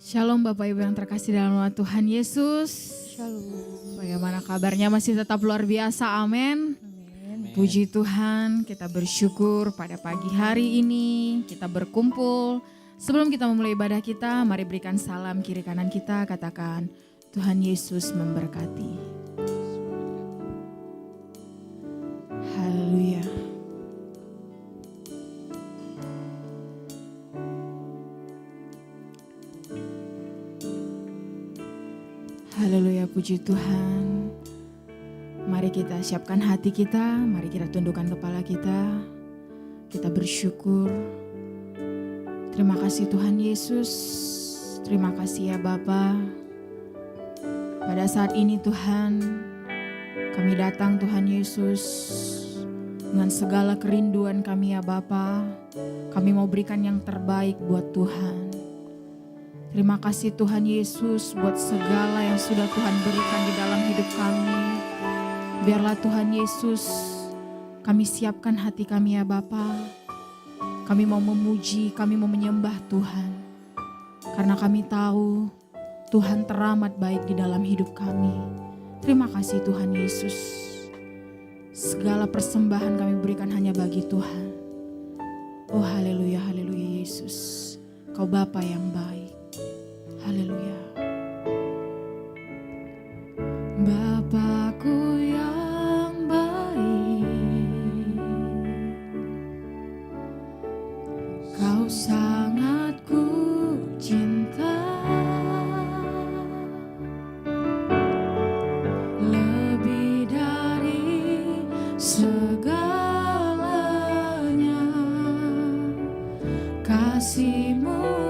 Shalom Bapak Ibu yang terkasih dalam nama Tuhan Yesus. Shalom. Bagaimana kabarnya, masih tetap luar biasa, amin. Amin. Puji Tuhan, kita bersyukur pada pagi hari ini kita berkumpul. Sebelum kita memulai ibadah kita, mari berikan salam kiri kanan kita, katakan Tuhan Yesus memberkati. Haleluya. Haleluya, puji Tuhan. Mari kita siapkan hati kita, mari kita tundukkan kepala kita. Kita bersyukur. Terima kasih Tuhan Yesus. Terima kasih ya Bapa. Pada saat ini Tuhan, kami datang Tuhan Yesus dengan segala kerinduan kami ya Bapa. Kami mau berikan yang terbaik buat Tuhan. Terima kasih Tuhan Yesus buat segala yang sudah Tuhan berikan di dalam hidup kami. Biarlah Tuhan Yesus, kami siapkan hati kami ya Bapa. Kami mau memuji, kami mau menyembah Tuhan. Karena kami tahu Tuhan teramat baik di dalam hidup kami. Terima kasih Tuhan Yesus. Segala persembahan kami berikan hanya bagi Tuhan. Oh haleluya, haleluya Yesus. Kau Bapa yang baik. Haleluya. Bapakku yang baik, Kau sangat ku cinta, lebih dari segalanya, kasih-Mu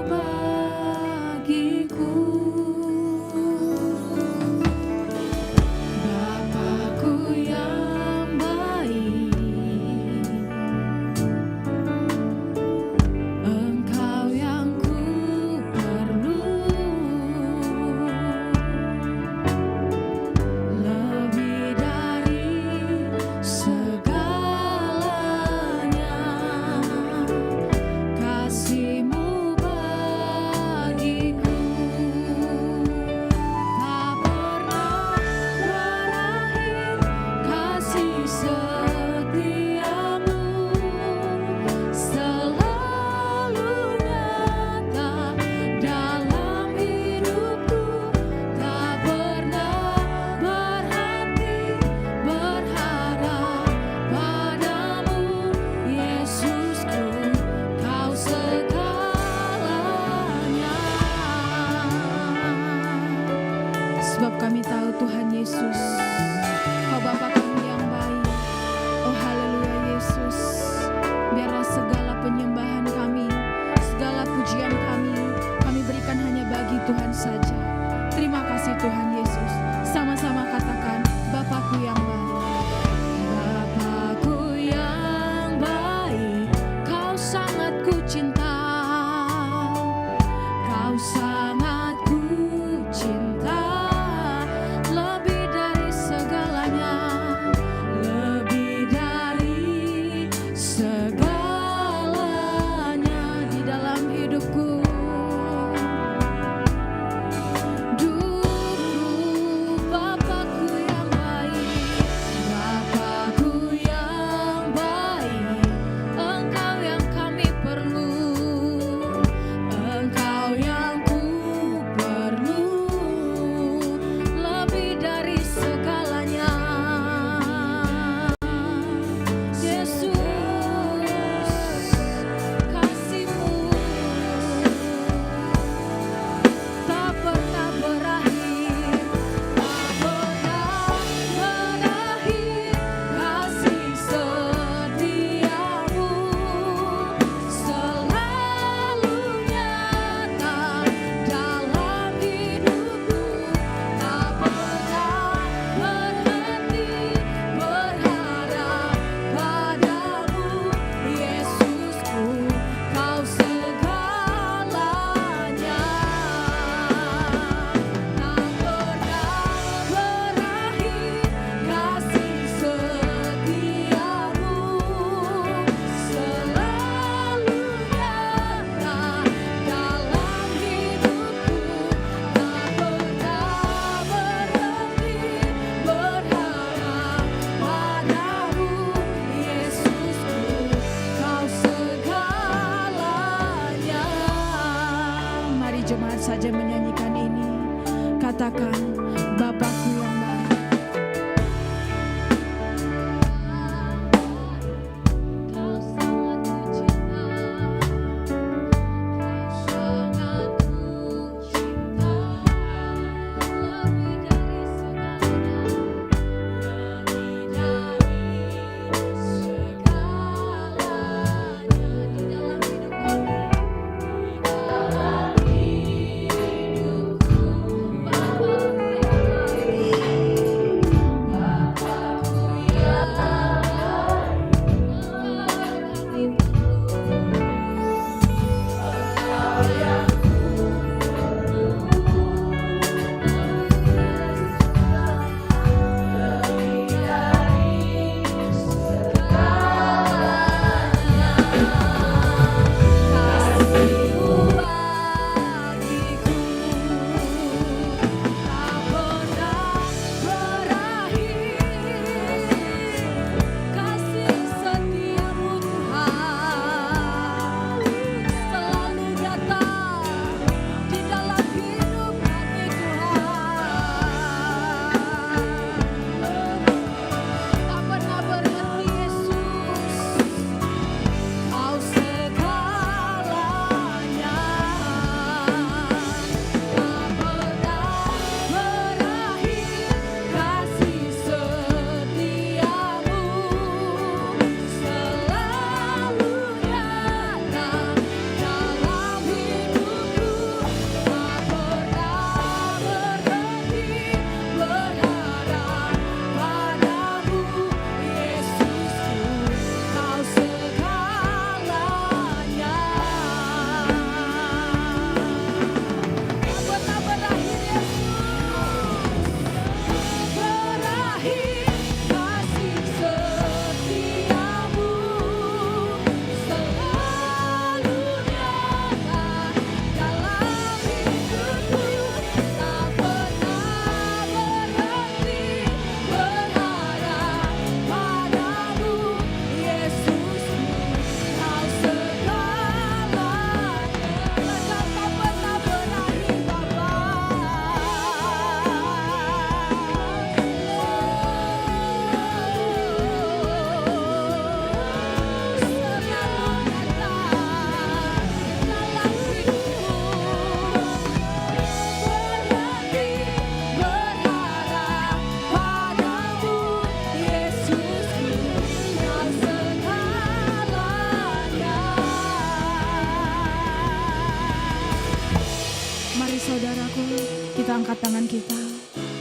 tangan kita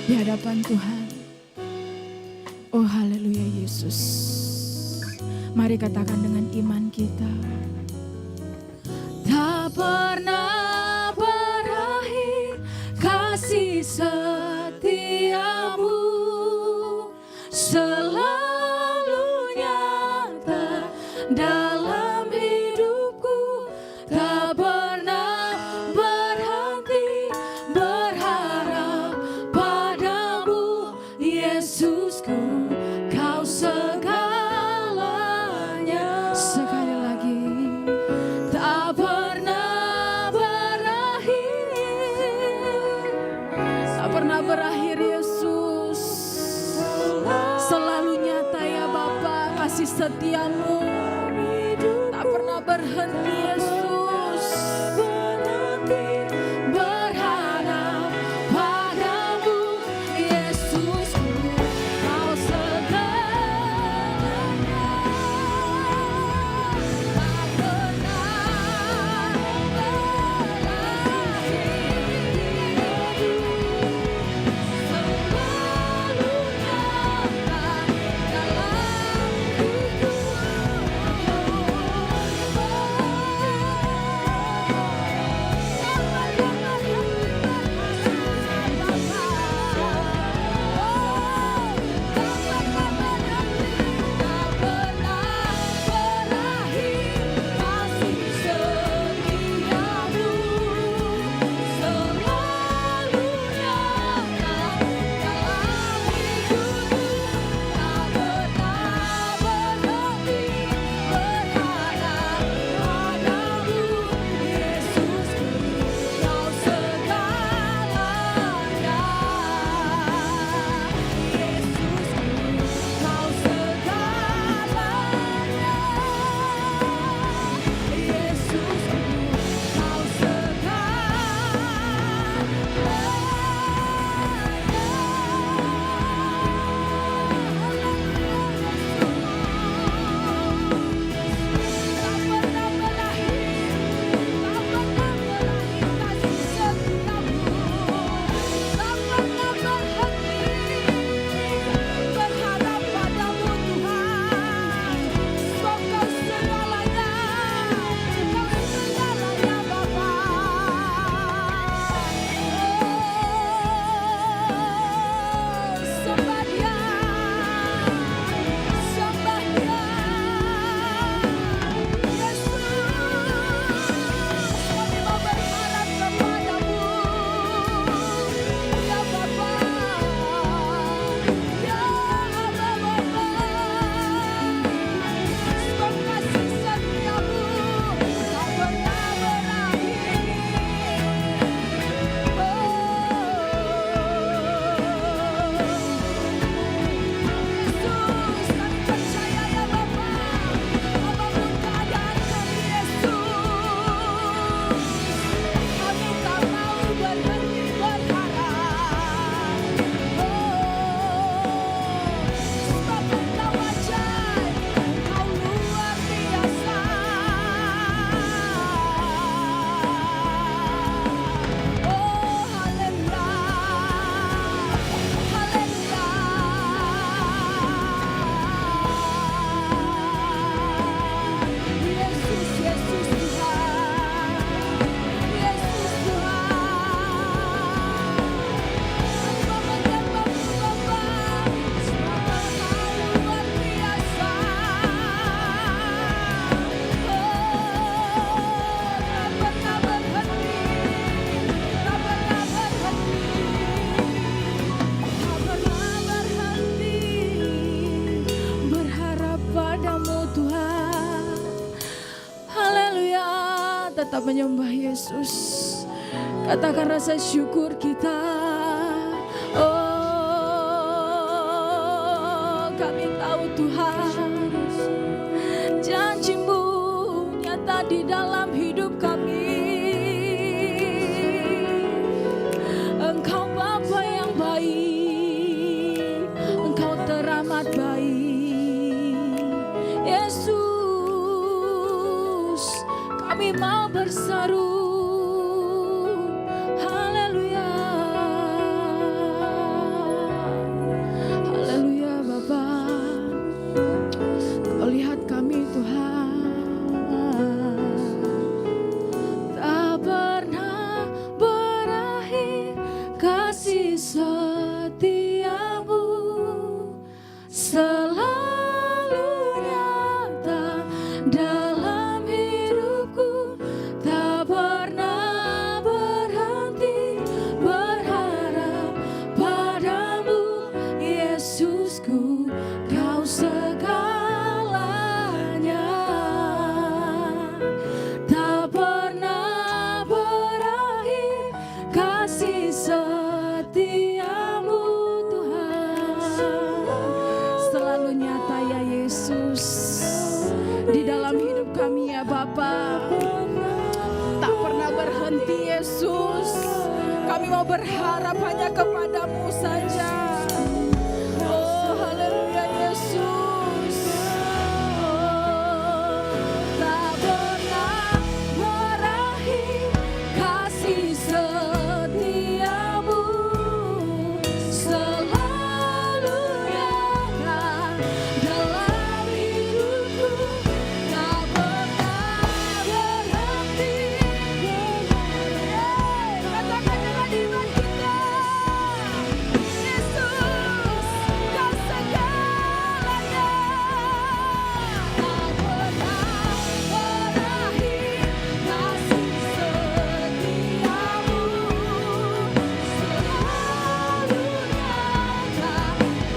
di hadapan Tuhan. Oh haleluya Yesus. Mari katakan dengan iman kita. Tak pernah berakhir kasih setiamu, selalu nyata dalam hidupku. Tak pernah berhenti berharap padamu, Yesusku, kau segalanya. Sekali lagi, tak pernah berakhir Yesus, selalu nyata ya Bapa, kasih setiamu tak pernah berhenti Yesus. Berharap padamu, Yesusku, kau segalanya. Tak pernah tetap menyembah Yesus. Katakan rasa syukur kita. Oh, kami tahu Tuhan, janji-Mu nyata di dalam hidup kami. Engkau Bapa yang baik, Engkau teramat baik. Yesus, kami mau berseru, haleluya. Yesus. Di dalam hidup kami ya Bapa, tak pernah berhenti Yesus. Kami mau berharap hanya kepadamu saja. Oh haleluya Yesus. Oh, tak pernah berakhir kasih setiamu, selalu ada dalam hidupku, tak pernah berhenti. Katakan dengan iman kita, Yesus, Kau segalanya. Tak pernah berakhir kasih setiamu, selalu nyata dalam hidupku, tak pernah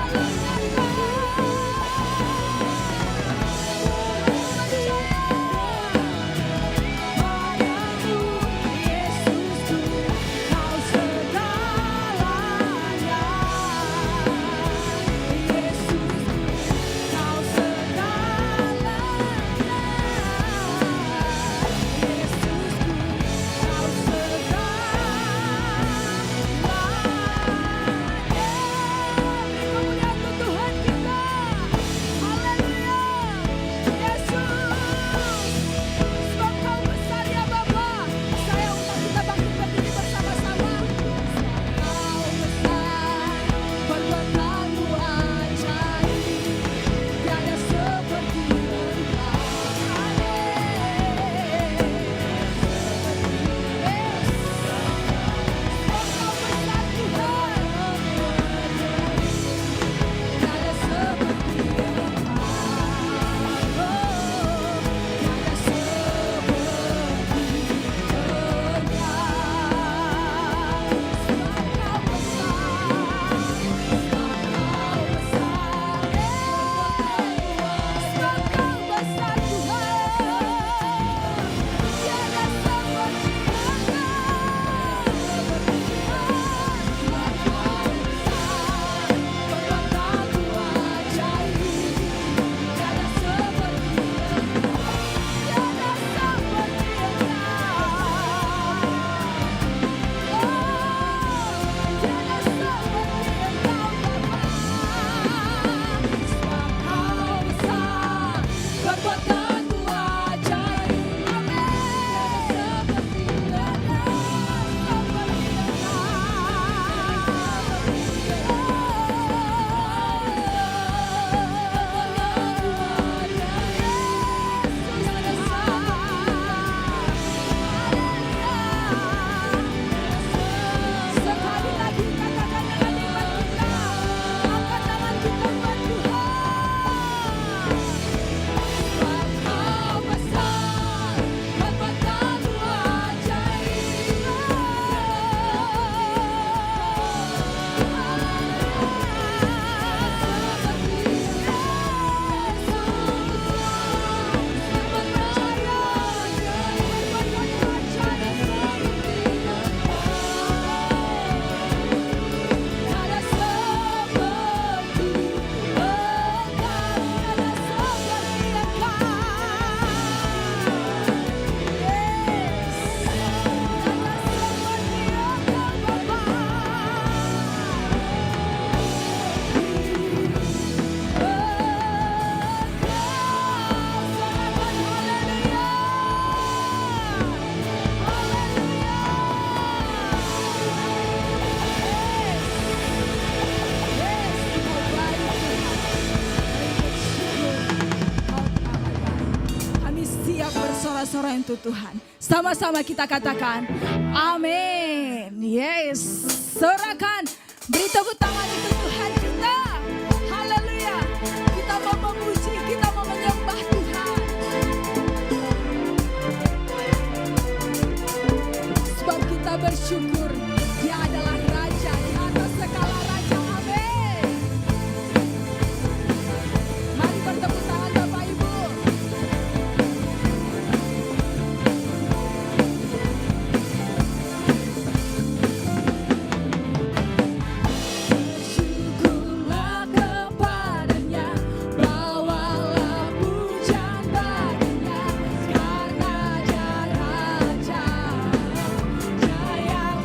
berhenti berharap padamu, Yesusku, Kau segalanya. Tak pernah berakhir kasih setiamu bersorak-sorai untuk Tuhan. Sama-sama kita katakan, amin. Yes, sorakan, beri tepuk tangan untuk Tuhan kita. Haleluya. Kita mau memuji, kita mau menyembah Tuhan. bersyukur. Dia adalah Raja di atas segala raja. Amin. Mari bertepuk tangan Bapak Ibu. Syukurlah kepadanya, bawalah pujian baginya, karena Dia Raja, Dia yang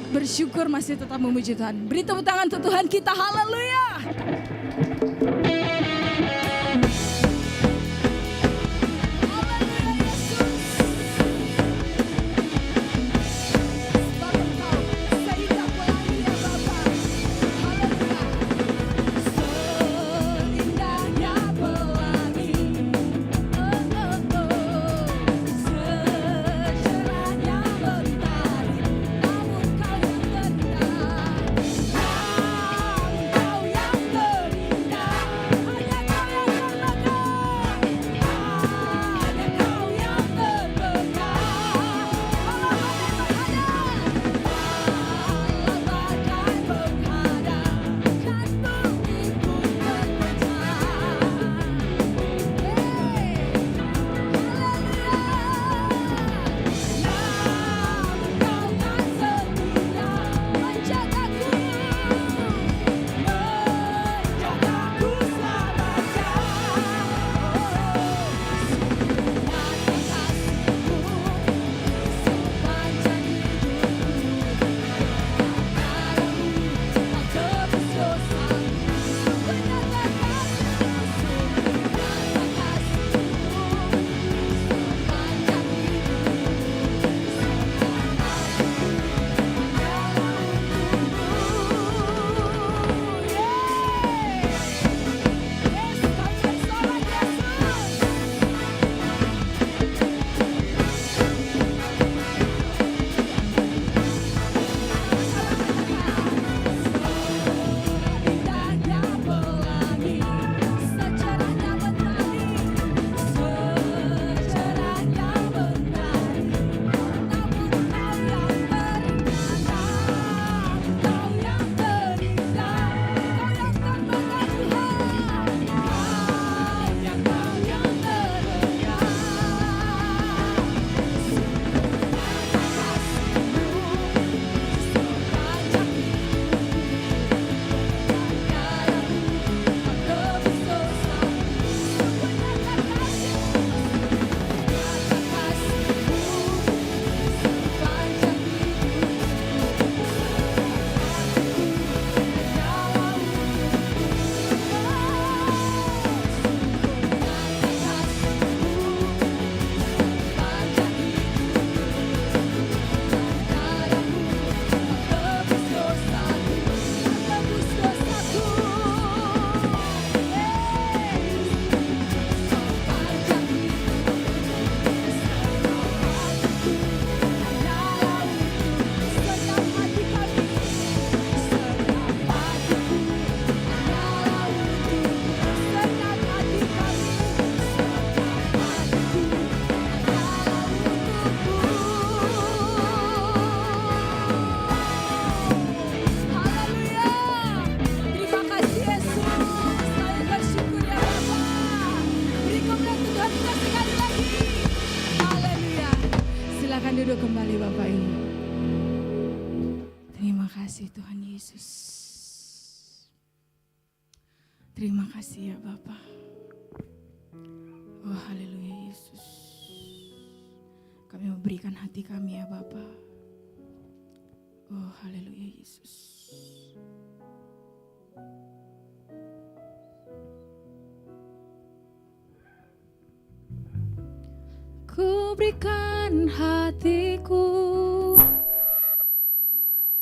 bersyukur, masih tetap memuji Tuhan. Beri tepuk tangan untuk Tuhan kita, haleluya. Duduk kembali Bapak Ibu. Terima kasih Tuhan Yesus. Terima kasih ya Bapak. Oh haleluya Yesus. Kami memberikan hati kami ya Bapak. Oh haleluya Yesus. Ku berikan hatiku,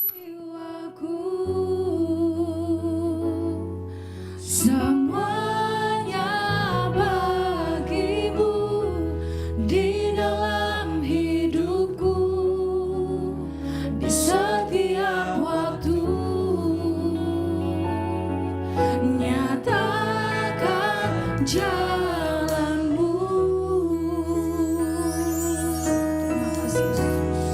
jiwaku, semuanya bagimu di dalam hidupku, di setiap waktu. Nyatakan jalanmu. Terima kasih Yesus.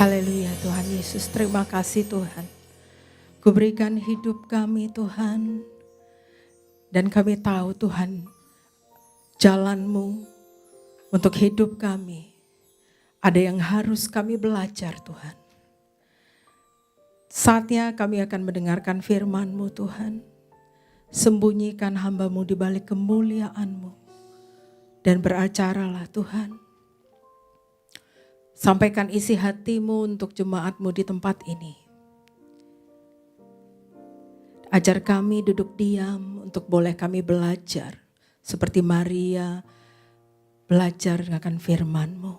Haleluya Tuhan Yesus, terima kasih Tuhan. Ku berikan hidup kami Tuhan. Dan kami tahu Tuhan, jalan-Mu untuk hidup kami. Ada yang harus kami belajar Tuhan. Saatnya kami akan mendengarkan firman-Mu Tuhan. Sembunyikan hamba-Mu di balik kemuliaan-Mu. Dan beracaralah Tuhan. Sampaikan isi hati-Mu untuk jemaat-Mu di tempat ini. Ajar kami duduk diam untuk boleh kami belajar. Seperti Maria belajar akan firman-Mu.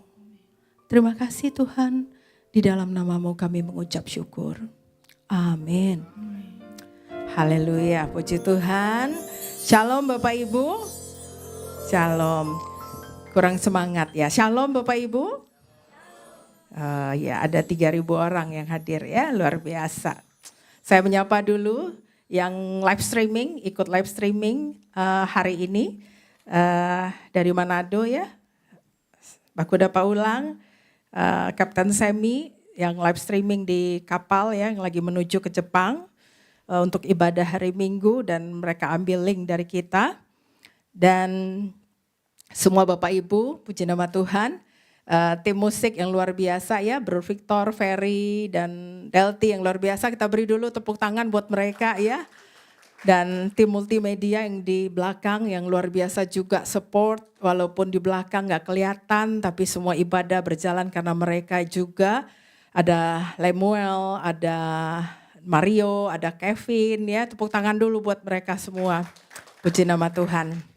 Terima kasih Tuhan. Di dalam nama-Mu kami mengucap syukur. Amin. Haleluya, puji Tuhan. Shalom Bapak Ibu. Shalom. Kurang semangat ya. Shalom Bapak Ibu. Ya ada 3.000 orang yang hadir ya, luar biasa. Saya menyapa dulu yang live streaming, ikut live streaming hari ini dari Manado ya. Bakuda Paulang, Kapten Semi yang live streaming di kapal ya, yang lagi menuju ke Jepang untuk ibadah hari Minggu dan mereka ambil link dari kita. Dan semua Bapak Ibu, puji nama Tuhan. Tim musik yang luar biasa ya, Bro Victor, Ferry, dan Delty yang luar biasa. Kita beri dulu tepuk tangan buat mereka ya. Dan tim multimedia yang di belakang yang luar biasa juga support. Walaupun di belakang gak kelihatan, tapi semua ibadah berjalan karena mereka juga. Ada Lemuel, ada Mario, ada Kevin ya. Tepuk tangan dulu buat mereka semua. Puji nama Tuhan.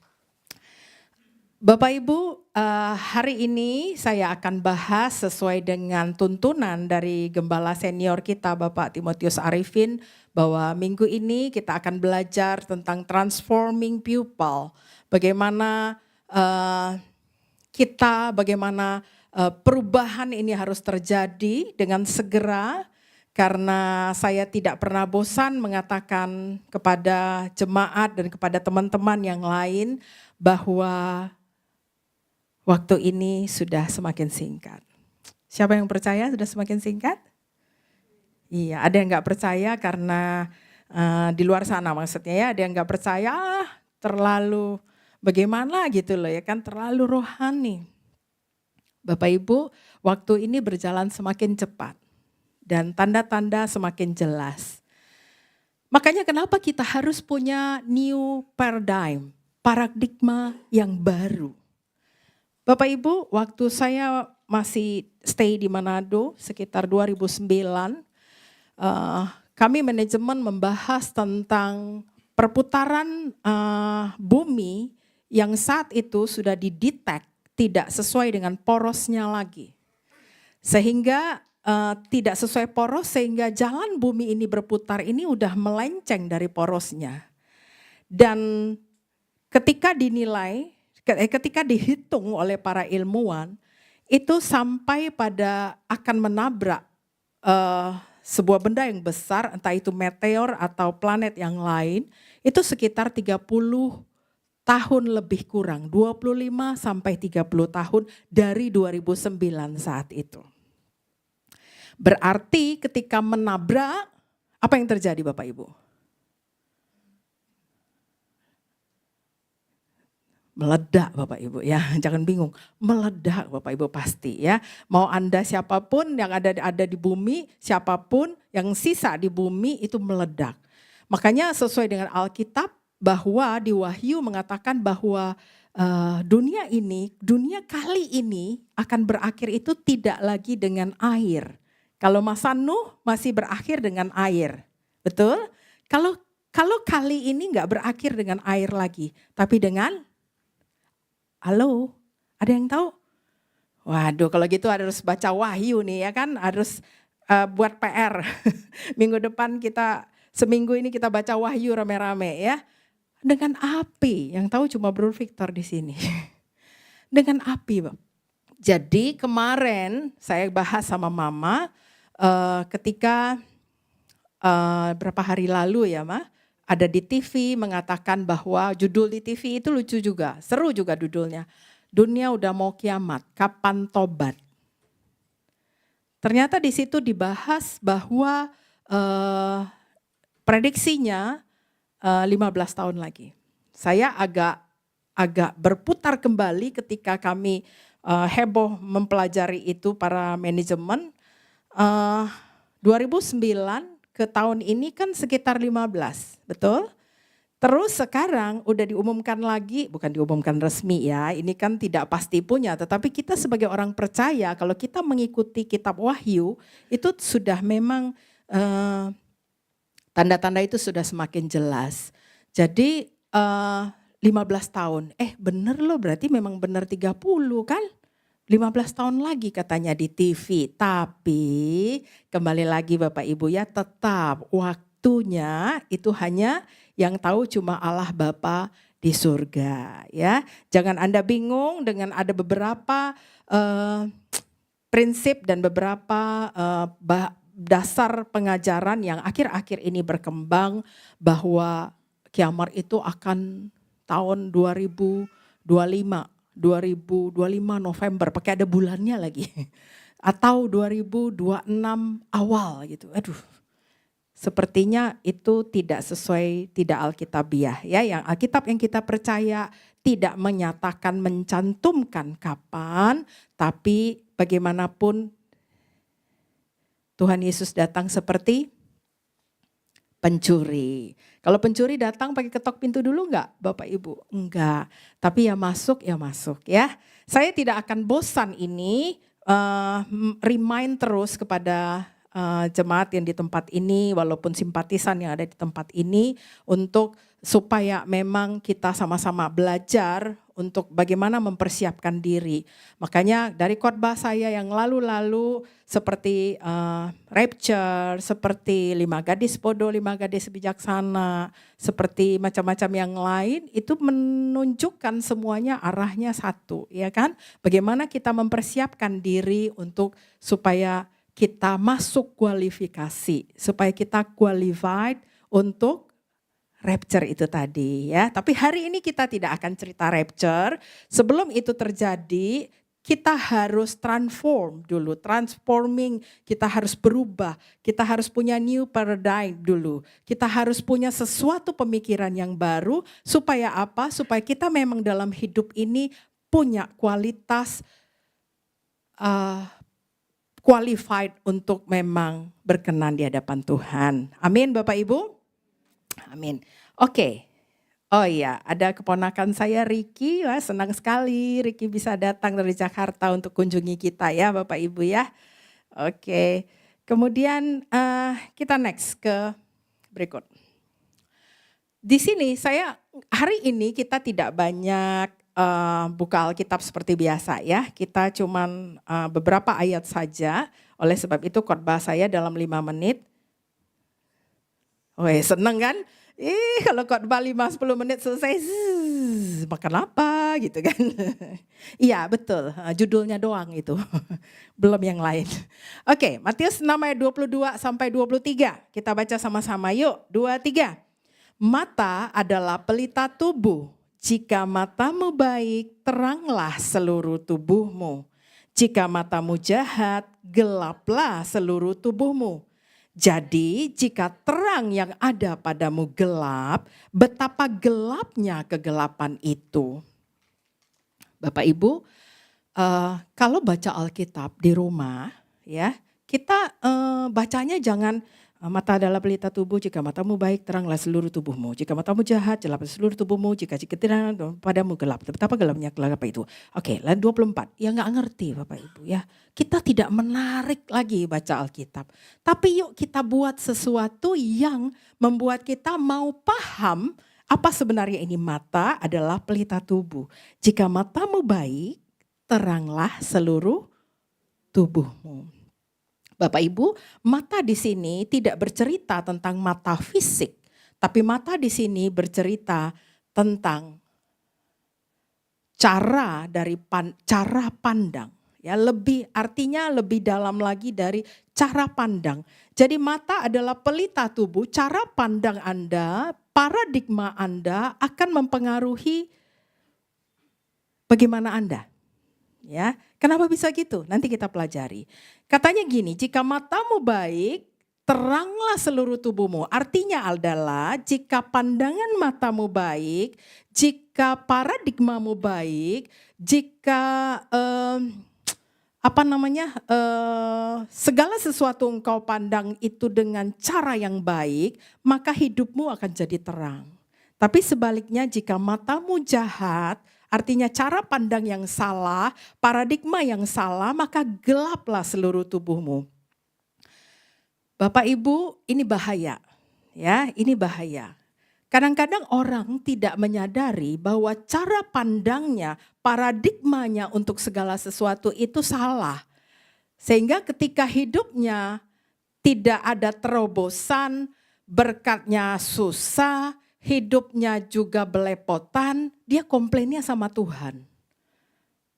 Bapak Ibu, hari ini saya akan bahas sesuai dengan tuntunan dari Gembala Senior kita Bapak Timotius Arifin, bahwa minggu ini kita akan belajar tentang transforming pupil. Bagaimana bagaimana perubahan ini harus terjadi dengan segera, karena saya tidak pernah bosan mengatakan kepada jemaat dan kepada teman-teman yang lain bahwa waktu ini sudah semakin singkat. Siapa yang percaya sudah semakin singkat? Iya, ada yang gak percaya karena di luar sana maksudnya ya. Ada yang gak percaya, terlalu bagaimana gitu loh ya kan, terlalu rohani. Bapak Ibu, waktu ini berjalan semakin cepat. Dan tanda-tanda semakin jelas. Makanya kenapa kita harus punya new paradigm, paradigma yang baru. Bapak Ibu, waktu saya masih stay di Manado sekitar 2009, kami manajemen membahas tentang perputaran bumi yang saat itu sudah didetek tidak sesuai dengan porosnya lagi. Sehingga tidak sesuai poros, sehingga jalan bumi ini berputar ini udah melenceng dari porosnya. Dan ketika dihitung oleh para ilmuwan, itu sampai pada akan menabrak sebuah benda yang besar, entah itu meteor atau planet yang lain, itu sekitar 30 tahun lebih kurang, 25 sampai 30 tahun dari 2009 saat itu. Berarti ketika menabrak, apa yang terjadi Bapak Ibu? Meledak Bapak Ibu ya, jangan bingung, meledak Bapak Ibu pasti ya. Mau Anda siapapun yang ada di bumi, siapapun yang sisa di bumi itu meledak. Makanya sesuai dengan Alkitab bahwa di Wahyu mengatakan bahwa dunia kali ini akan berakhir itu tidak lagi dengan air. Kalau masa Nuh masih berakhir dengan air, betul? Kalau kali ini nggak berakhir dengan air lagi, tapi dengan halo, ada yang tahu? Waduh, kalau gitu harus baca Wahyu nih ya kan, harus buat PR. Minggu depan seminggu ini kita baca Wahyu rame-rame ya. Dengan api, yang tahu cuma Bro Victor di sini. Dengan api, Bang. Jadi kemarin saya bahas sama Mama ketika berapa hari lalu ya Ma, ada di TV mengatakan bahwa judul di TV itu lucu juga, seru juga judulnya. Dunia udah mau kiamat, kapan tobat? ternyata di situ dibahas bahwa prediksinya 15 tahun lagi. Saya agak berputar kembali ketika kami heboh mempelajari itu para manajemen. 2009 ke tahun ini kan sekitar 15, betul? Terus sekarang udah diumumkan lagi, bukan diumumkan resmi ya, ini kan tidak pasti punya, tetapi kita sebagai orang percaya kalau kita mengikuti kitab Wahyu, itu sudah memang tanda-tanda itu sudah semakin jelas. Jadi 15 tahun, bener loh berarti memang bener 30 kan? 15 tahun lagi katanya di TV, tapi kembali lagi Bapak Ibu ya, tetap waktunya itu hanya yang tahu cuma Allah Bapa di surga ya. Jangan Anda bingung dengan ada beberapa prinsip dan beberapa dasar pengajaran yang akhir-akhir ini berkembang bahwa kiamat itu akan tahun 2025 November, pakai ada bulannya lagi. Atau 2026 awal gitu. Aduh. Sepertinya itu tidak sesuai, tidak alkitabiah ya. Yang Alkitab yang kita percaya tidak menyatakan, mencantumkan kapan, tapi bagaimanapun Tuhan Yesus datang seperti pencuri. Kalau pencuri datang pakai ketok pintu dulu enggak Bapak Ibu? Enggak. Tapi ya masuk ya. Saya tidak akan bosan ini remind terus kepada jemaat yang di tempat ini, walaupun simpatisan yang ada di tempat ini, untuk supaya memang kita sama-sama belajar untuk bagaimana mempersiapkan diri. Makanya dari khotbah saya yang lalu-lalu seperti rapture, seperti 5 gadis bodoh, 5 gadis bijaksana, seperti macam-macam yang lain, itu menunjukkan semuanya arahnya satu, ya kan? Bagaimana kita mempersiapkan diri untuk supaya kita masuk kualifikasi, supaya kita qualified untuk rapture itu tadi ya. Tapi hari ini kita tidak akan cerita rapture. Sebelum itu terjadi, kita harus transform dulu, transforming, kita harus berubah, kita harus punya new paradigm dulu. Kita harus punya sesuatu pemikiran yang baru, supaya apa? Supaya kita memang dalam hidup ini punya kualitas qualified untuk memang berkenan di hadapan Tuhan. Amin Bapak Ibu? Amin. Oke. Oh iya, ada keponakan saya Ricky. Wah, senang sekali Ricky bisa datang dari Jakarta untuk kunjungi kita ya Bapak Ibu ya. Oke. Kemudian kita next ke berikut. Di sini saya hari ini kita tidak banyak buka Alkitab seperti biasa ya. Kita cuman beberapa ayat saja. Oleh sebab itu khotbah saya dalam 5 menit. Weh, seneng kan? Kalau khotbah 5-10 menit selesai, makan apa gitu kan. Iya betul, judulnya doang itu, belum yang lain. Oke, Matius 6 ayat 22 sampai 23, kita baca sama-sama yuk, 2-3. Mata adalah pelita tubuh, jika matamu baik, teranglah seluruh tubuhmu. Jika matamu jahat, gelaplah seluruh tubuhmu. Jadi jika terang yang ada padamu gelap, betapa gelapnya kegelapan itu. Bapak Ibu, kalau baca Alkitab di rumah, ya kita bacanya jangan mata adalah pelita tubuh, jika matamu baik teranglah seluruh tubuhmu. Jika matamu jahat, gelaplah seluruh tubuhmu. Jika tidak padamu gelap, betapa gelapnya gelap itu. Oke, lain 24, ya nggak ngerti Bapak Ibu ya. Kita tidak menarik lagi baca Alkitab. Tapi yuk kita buat sesuatu yang membuat kita mau paham apa sebenarnya ini mata adalah pelita tubuh. Jika matamu baik, teranglah seluruh tubuhmu. Bapak Ibu, mata di sini tidak bercerita tentang mata fisik, tapi mata di sini bercerita tentang cara pandang. Ya, artinya lebih dalam lagi dari cara pandang. Jadi mata adalah pelita tubuh, cara pandang Anda, paradigma Anda akan mempengaruhi bagaimana Anda. Ya, kenapa bisa gitu? Nanti kita pelajari. Katanya gini, jika matamu baik, teranglah seluruh tubuhmu. Artinya adalah jika pandangan matamu baik, jika paradigmamu baik, jika segala sesuatu engkau pandang itu dengan cara yang baik, maka hidupmu akan jadi terang. Tapi sebaliknya jika matamu jahat, artinya cara pandang yang salah, paradigma yang salah, maka gelaplah seluruh tubuhmu. Bapak Ibu, ini bahaya. Ya, ini bahaya. Kadang-kadang orang tidak menyadari bahwa cara pandangnya, paradigmanya untuk segala sesuatu itu salah. Sehingga ketika hidupnya tidak ada terobosan, berkatnya susah, hidupnya juga belepotan, dia komplainnya sama Tuhan.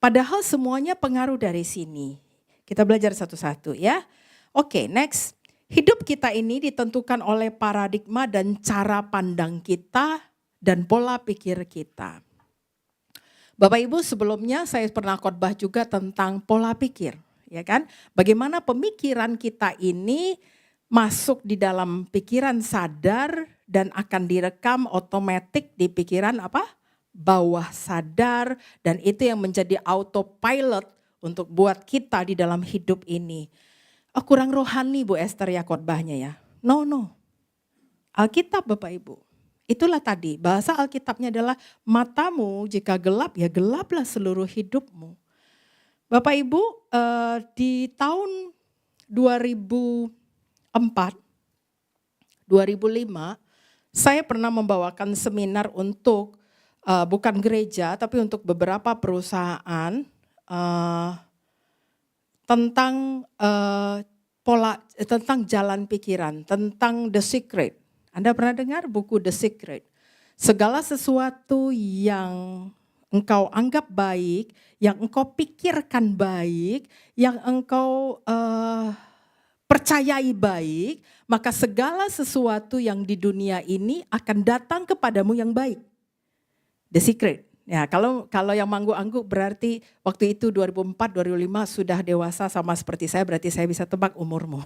Padahal semuanya pengaruh dari sini. Kita belajar satu-satu ya. Oke, next. Hidup kita ini ditentukan oleh paradigma dan cara pandang kita dan pola pikir kita. Bapak Ibu, sebelumnya saya pernah khotbah juga tentang pola pikir, ya kan? Bagaimana pemikiran kita ini masuk di dalam pikiran sadar dan akan direkam otomatis di pikiran apa? Bawah sadar, dan itu yang menjadi autopilot untuk buat kita di dalam hidup ini. Oh, kurang rohani Bu Esther ya khotbahnya ya. No. Alkitab Bapak Ibu. Itulah tadi bahasa Alkitabnya adalah matamu jika gelap ya gelaplah seluruh hidupmu. Bapak Ibu di tahun 2004, 2005 saya pernah membawakan seminar untuk bukan gereja tapi untuk beberapa perusahaan tentang tentang jalan pikiran, tentang The Secret. Anda pernah dengar buku The Secret? Segala sesuatu yang engkau anggap baik, yang engkau pikirkan baik, yang engkau percayai baik, maka segala sesuatu yang di dunia ini akan datang kepadamu yang baik. The Secret. Ya, kalau yang mangguk-angguk berarti waktu itu 2004, 2005 sudah dewasa sama seperti saya, berarti saya bisa tebak umurmu.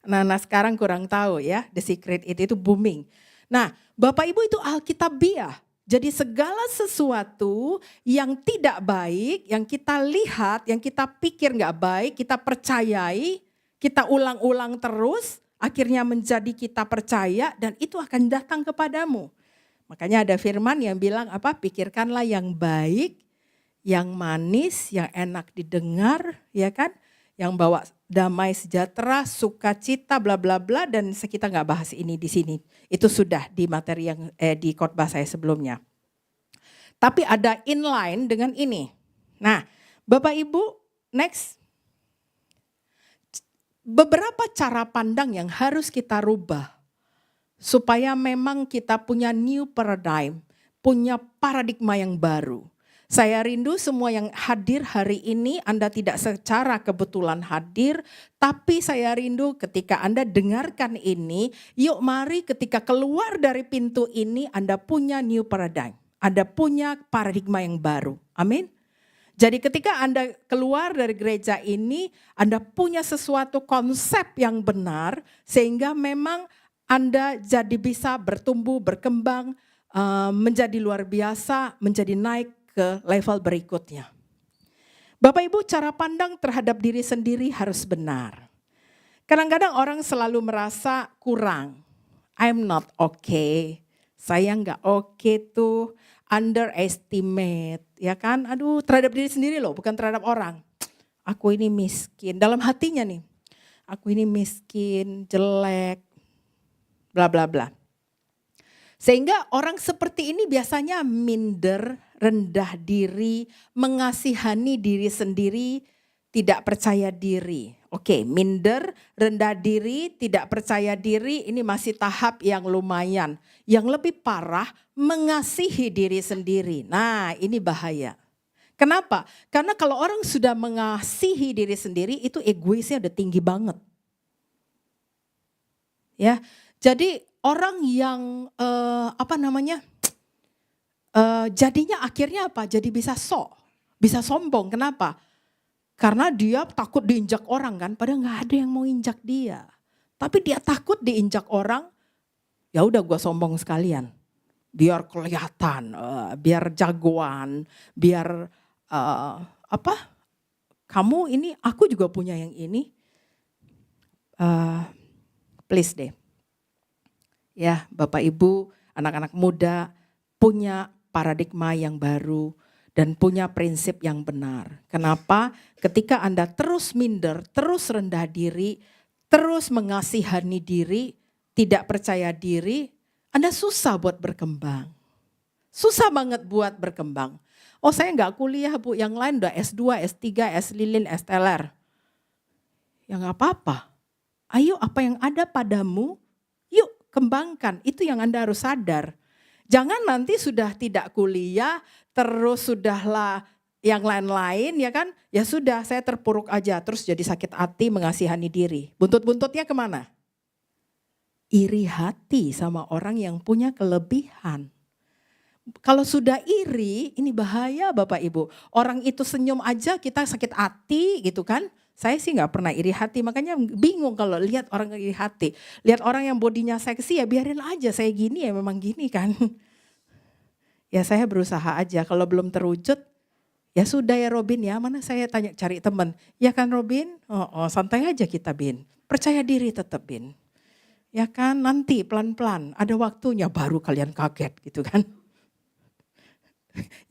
Nah sekarang kurang tahu ya, The Secret itu booming. Nah Bapak Ibu itu Alkitabiah. Jadi segala sesuatu yang tidak baik, yang kita lihat, yang kita pikir gak baik, kita percayai, kita ulang-ulang terus, akhirnya menjadi kita percaya dan itu akan datang kepadamu. Makanya ada firman yang bilang apa? Pikirkanlah yang baik, yang manis, yang enak didengar, ya kan? Yang bawa damai sejahtera, sukacita, bla bla bla, dan kita nggak bahas ini di sini. Itu sudah di materi yang di khotbah saya sebelumnya. Tapi ada inline dengan ini. Nah, Bapak Ibu, next. Beberapa cara pandang yang harus kita rubah. Supaya memang kita punya new paradigm, punya paradigma yang baru. Saya rindu semua yang hadir hari ini, Anda tidak secara kebetulan hadir, tapi saya rindu ketika Anda dengarkan ini, yuk mari ketika keluar dari pintu ini Anda punya new paradigm, Anda punya paradigma yang baru. Amin. Jadi ketika Anda keluar dari gereja ini, Anda punya sesuatu konsep yang benar, sehingga memang Anda jadi bisa bertumbuh, berkembang, menjadi luar biasa, menjadi naik ke level berikutnya. Bapak Ibu, cara pandang terhadap diri sendiri harus benar. Kadang-kadang orang selalu merasa kurang. I'm not okay. Saya nggak okay tuh. Underestimate, ya kan? Aduh, terhadap diri sendiri loh, bukan terhadap orang. Aku ini miskin. Dalam hatinya nih, aku ini miskin, jelek, bla bla bla. Sehingga orang seperti ini biasanya minder, rendah diri, mengasihani diri sendiri, tidak percaya diri. Oke, minder, rendah diri, tidak percaya diri, ini masih tahap yang lumayan. Yang lebih parah, mengasihi diri sendiri. Nah, ini bahaya. Kenapa? Karena kalau orang sudah mengasihi diri sendiri, itu egoisnya udah tinggi banget. Ya, jadi orang yang jadinya akhirnya apa? Jadi bisa sok. bisa sombong. Kenapa? Karena dia takut diinjak orang kan, padahal gak ada yang mau injak dia. Tapi dia takut diinjak orang, ya udah gue sombong sekalian. Biar kelihatan, biar jagoan, biar kamu ini, aku juga punya yang ini. Please deh. Ya Bapak Ibu, anak-anak muda punya paradigma yang baru dan punya prinsip yang benar. Kenapa? Ketika Anda terus minder, terus rendah diri, terus mengasihani diri, tidak percaya diri, Anda susah buat berkembang. Susah banget buat berkembang. Oh saya nggak kuliah Bu, yang lain udah S2, S3, S Lilin, S Teler. Ya nggak apa-apa. Ayo apa yang ada padamu, yuk kembangkan. Itu yang Anda harus sadar. Jangan nanti sudah tidak kuliah, terus sudahlah yang lain-lain ya kan. Ya sudah saya terpuruk aja, terus jadi sakit hati mengasihani diri. Buntut-buntutnya kemana? Iri hati sama orang yang punya kelebihan. Kalau sudah iri, ini bahaya Bapak Ibu. Orang itu senyum aja kita sakit hati gitu kan. Saya sih gak pernah iri hati, makanya bingung kalau lihat orang iri hati. Lihat orang yang bodinya seksi ya biarin aja, saya gini ya memang gini kan. Ya saya berusaha aja, kalau belum terwujud ya sudah ya Robin ya, mana saya tanya cari teman. Ya kan Robin, santai aja kita Bin, percaya diri tetap Bin. Ya kan nanti pelan-pelan, ada waktunya baru kalian kaget gitu kan.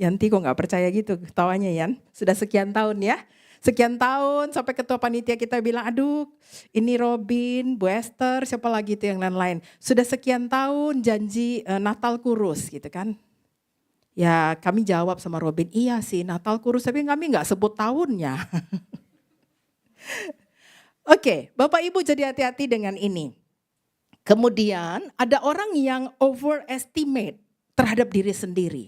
Yanti kok gak percaya gitu ketawanya Yan, sudah sekian tahun ya. Sekian tahun sampai ketua panitia kita bilang, aduh ini Robin, Bu Esther, siapa lagi itu yang lain-lain. Sudah sekian tahun janji Natal kurus gitu kan. Ya kami jawab sama Robin, iya sih Natal kurus tapi kami gak sebut tahunnya. Oke, Bapak Ibu jadi hati-hati dengan ini. Kemudian ada orang yang overestimate terhadap diri sendiri.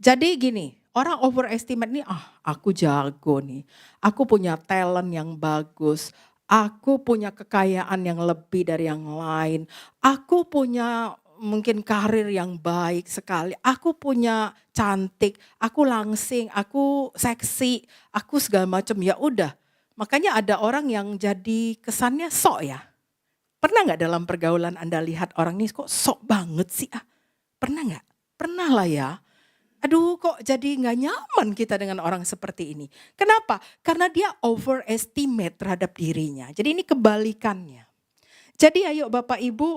Jadi gini, orang overestimate nih, aku jago nih, aku punya talent yang bagus, aku punya kekayaan yang lebih dari yang lain, aku punya mungkin karir yang baik sekali, aku punya cantik, aku langsing, aku seksi, aku segala macam ya udah. Makanya ada orang yang jadi kesannya sok ya. Pernah gak dalam pergaulan Anda lihat orang ini kok sok banget sih Pernah gak? Pernah lah ya. Aduh kok jadi gak nyaman kita dengan orang seperti ini. Kenapa? Karena dia overestimate terhadap dirinya. Jadi ini kebalikannya. Jadi ayo Bapak Ibu,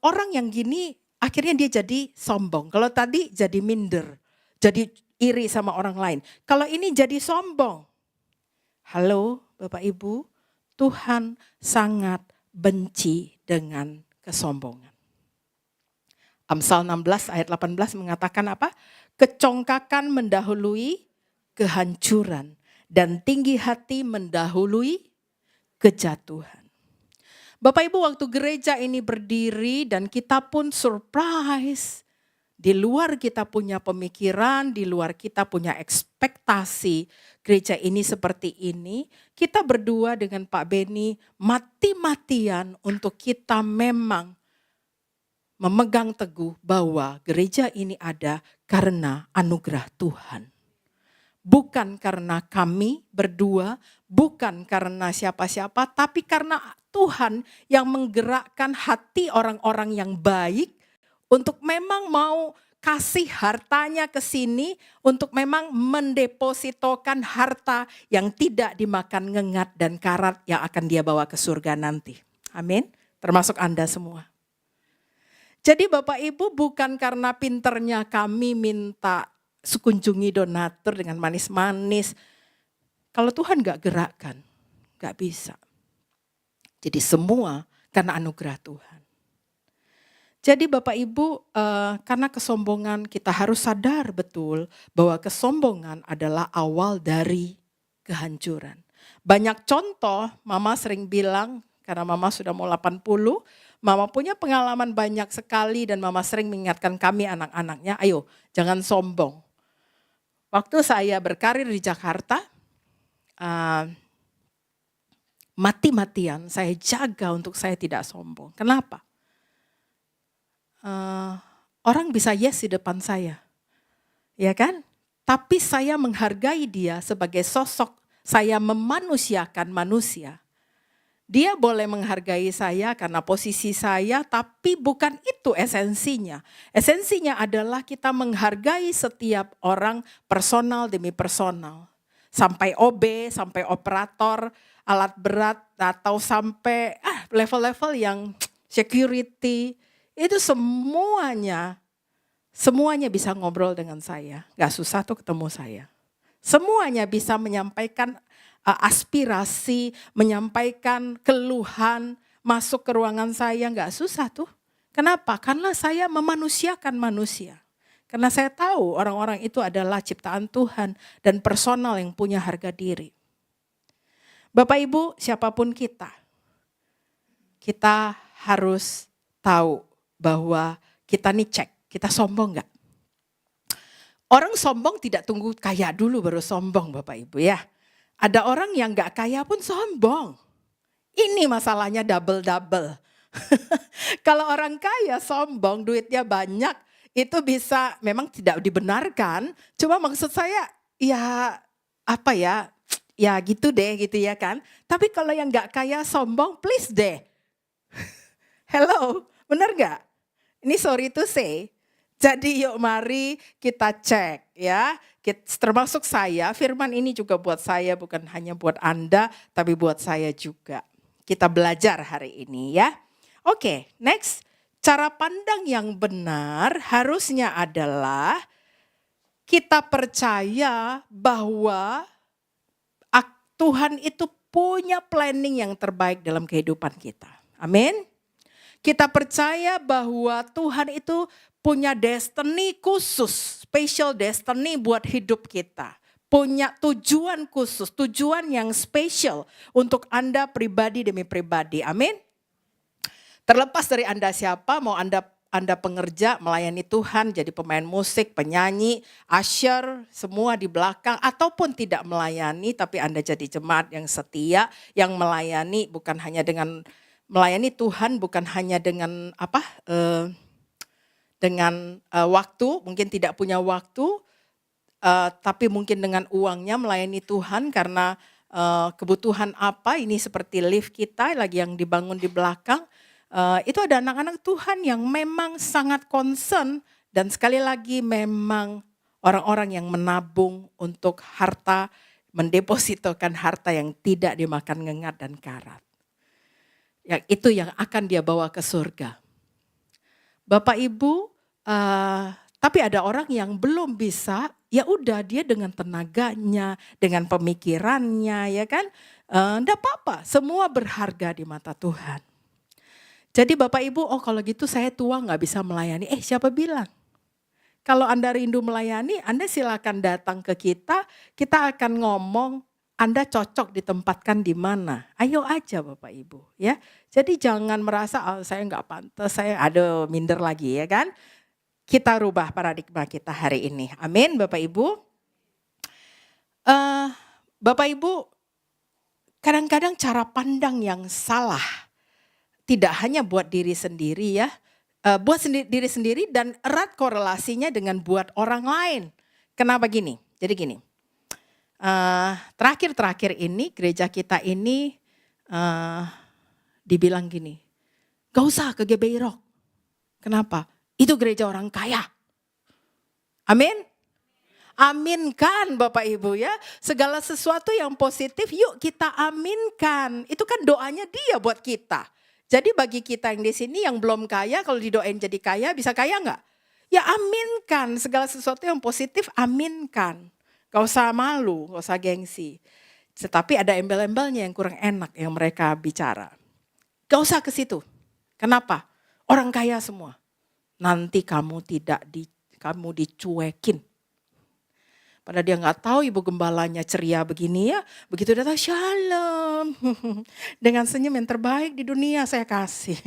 orang yang gini akhirnya dia jadi sombong. Kalau tadi jadi minder, jadi iri sama orang lain. Kalau ini jadi sombong. Halo Bapak Ibu, Tuhan sangat benci dengan kesombongan. Amsal 16 ayat 18 mengatakan apa? Kecongkakan mendahului kehancuran dan tinggi hati mendahului kejatuhan. Bapak Ibu waktu gereja ini berdiri dan kita pun surprise. Di luar kita punya pemikiran, di luar kita punya ekspektasi gereja ini seperti ini. Kita berdua dengan Pak Beni mati-matian untuk kita memang memegang teguh bahwa gereja ini ada karena anugerah Tuhan. Bukan karena kami berdua, bukan karena siapa-siapa, tapi karena Tuhan yang menggerakkan hati orang-orang yang baik untuk memang mau kasih hartanya ke sini, untuk memang mendepositokan harta yang tidak dimakan ngengat dan karat yang akan dia bawa ke surga nanti. Amin. Termasuk Anda semua. Jadi Bapak Ibu bukan karena pinternya kami minta kunjungi donatur dengan manis-manis. Kalau Tuhan gak gerakkan, gak bisa. Jadi semua karena anugerah Tuhan. Jadi Bapak Ibu karena kesombongan kita harus sadar betul bahwa kesombongan adalah awal dari kehancuran. Banyak contoh, Mama sering bilang karena Mama sudah mau 80, Mama punya pengalaman banyak sekali dan Mama sering mengingatkan kami anak-anaknya, ayo jangan sombong. Waktu saya berkarir di Jakarta, mati-matian saya jaga untuk saya tidak sombong. Kenapa? Orang bisa yes di depan saya, ya kan? tapi saya menghargai dia sebagai sosok, saya memanusiakan manusia. Dia boleh menghargai saya karena posisi saya, tapi bukan itu esensinya. Esensinya adalah kita menghargai setiap orang personal demi personal. Sampai OB, sampai operator, alat berat, atau sampai level-level yang security. Itu semuanya bisa ngobrol dengan saya. Gak susah tuh ketemu saya. Semuanya bisa menyampaikan aspirasi, menyampaikan keluhan, masuk ke ruangan saya, nggak susah tuh. Kenapa? Karena saya memanusiakan manusia. Karena saya tahu orang-orang itu adalah ciptaan Tuhan dan personal yang punya harga diri. Bapak Ibu, siapapun kita harus tahu bahwa kita nih cek, kita sombong nggak? Orang sombong tidak tunggu kaya dulu baru sombong Bapak Ibu ya. Ada orang yang gak kaya pun sombong. Ini masalahnya double-double. Kalau orang kaya sombong, duitnya banyak, itu bisa memang tidak dibenarkan. Cuma maksud saya ya ya gitu deh gitu ya kan. Tapi kalau yang gak kaya sombong, please deh. Hello, benar gak? Ini sorry to say. Jadi yuk mari kita cek ya. Termasuk saya, firman ini juga buat saya, bukan hanya buat Anda, tapi buat saya juga. Kita belajar hari ini ya. Oke, next. Cara pandang yang benar harusnya adalah kita percaya bahwa Tuhan itu punya planning yang terbaik dalam kehidupan kita. Amin. Kita percaya bahwa Tuhan itu punya destiny khusus, special destiny buat hidup kita. Punya tujuan khusus, tujuan yang spesial untuk Anda pribadi demi pribadi. Amin. Terlepas dari Anda siapa, mau Anda pengerja, melayani Tuhan, jadi pemain musik, penyanyi, usher, semua di belakang, ataupun tidak melayani, tapi Anda jadi jemaat yang setia, yang melayani bukan hanya dengan melayani Tuhan, bukan hanya dengan waktu, mungkin tidak punya waktu, tapi mungkin dengan uangnya melayani Tuhan karena kebutuhan apa, ini seperti lift kita lagi yang dibangun di belakang, itu ada anak-anak Tuhan yang memang sangat concern dan sekali lagi memang orang-orang yang menabung untuk harta, mendepositokan harta yang tidak dimakan ngengat dan karat. Yang itu yang akan dia bawa ke surga. Bapak Ibu, tapi ada orang yang belum bisa, ya udah dia dengan tenaganya, dengan pemikirannya, ya kan, enggak apa-apa, semua berharga di mata Tuhan. Jadi Bapak Ibu, kalau gitu saya tua nggak bisa melayani. Siapa bilang? Kalau Anda rindu melayani, Anda silakan datang ke kita akan ngomong. Anda cocok ditempatkan di mana? Ayo aja Bapak Ibu ya. Jadi jangan merasa saya nggak pantas, saya ada minder lagi ya kan. Kita rubah paradigma kita hari ini. Amin Bapak Ibu. Bapak Ibu, kadang-kadang cara pandang yang salah tidak hanya buat diri sendiri ya. Buat diri sendiri dan erat korelasinya dengan buat orang lain. Kenapa gini? Jadi gini. Terakhir ini gereja kita ini dibilang gini, gak usah ke GBI Rock. Kenapa? Itu gereja orang kaya. Amin? Aminkan Bapak Ibu ya. Segala sesuatu yang positif yuk kita aminkan. Itu kan doanya dia buat kita. Jadi bagi kita yang di sini yang belum kaya, kalau didoain jadi kaya, bisa kaya gak? Ya aminkan, segala sesuatu yang positif aminkan. Gak usah malu, gak usah gengsi. Tetapi ada embel-embelnya yang kurang enak yang mereka bicara. Gak usah ke situ. Kenapa? Orang kaya semua. Nanti kamu kamu dicuekin. Padahal dia gak tahu ibu gembalanya ceria begini ya. Begitu datang shalom. Dengan senyum yang terbaik di dunia saya kasih.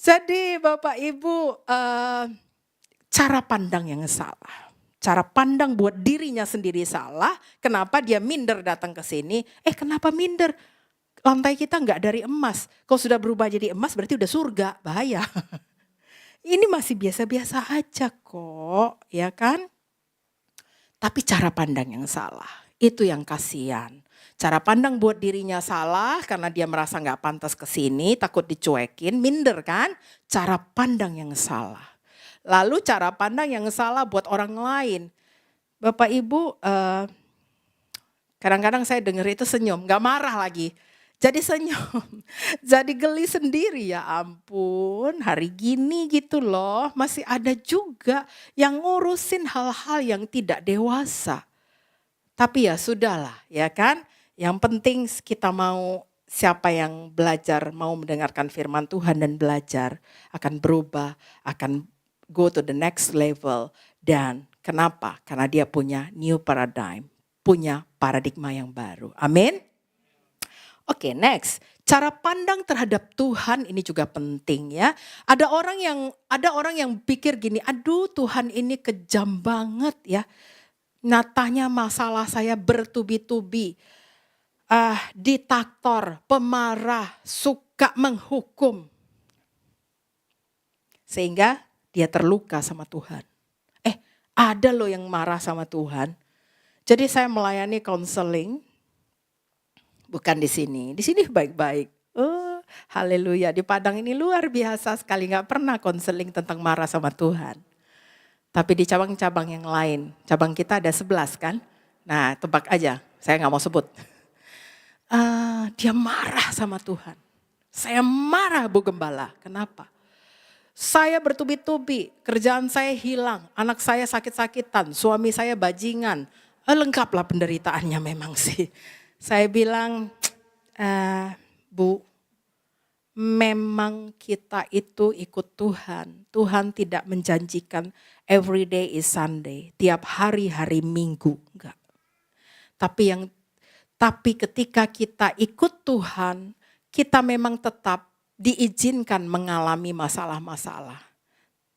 Jadi Bapak Ibu, cara pandang yang salah. Cara pandang buat dirinya sendiri salah. Kenapa dia minder datang ke sini? Kenapa minder? Lantai kita enggak dari emas. Kalau sudah berubah jadi emas berarti udah surga. Bahaya. Ini masih biasa-biasa aja kok, ya kan? Tapi cara pandang yang salah, itu yang kasihan. Cara pandang buat dirinya salah karena dia merasa nggak pantas ke sini, takut dicuekin, minder kan? Cara pandang yang salah. Lalu cara pandang yang salah buat orang lain. Bapak Ibu, kadang-kadang saya dengar itu senyum, nggak marah lagi. Jadi senyum, jadi geli sendiri, ya ampun, hari gini gitu loh. Masih ada juga yang ngurusin hal-hal yang tidak dewasa. Tapi ya sudahlah, ya kan. Yang penting kita mau, siapa yang belajar, mau mendengarkan firman Tuhan dan belajar, akan berubah, akan go to the next level. Dan kenapa? Karena dia punya new paradigm, punya paradigma yang baru. Amin. Oke, next. Cara pandang terhadap Tuhan ini juga penting ya. Ada orang yang pikir gini, aduh Tuhan ini kejam banget ya. Nyatanya masalah saya bertubi-tubi. Diktator, pemarah, suka menghukum. Sehingga dia terluka sama Tuhan. Ada loh yang marah sama Tuhan. Jadi saya melayani konseling. Bukan di sini baik-baik. Oh, haleluya. Di Padang ini luar biasa sekali. Gak pernah konseling tentang marah sama Tuhan. Tapi di cabang-cabang yang lain. Cabang kita ada 11 kan. Nah tebak aja. Saya gak mau sebut. Dia marah sama Tuhan. Saya marah Bu Gembala. Kenapa? Saya bertubi-tubi. Kerjaan saya hilang. Anak saya sakit-sakitan. Suami saya bajingan. Lengkaplah penderitaannya memang sih. Saya bilang, Bu, memang kita itu ikut Tuhan. Tuhan tidak menjanjikan every day is Sunday. Tiap hari Minggu. Enggak. Tapi ketika kita ikut Tuhan, kita memang tetap diizinkan mengalami masalah-masalah.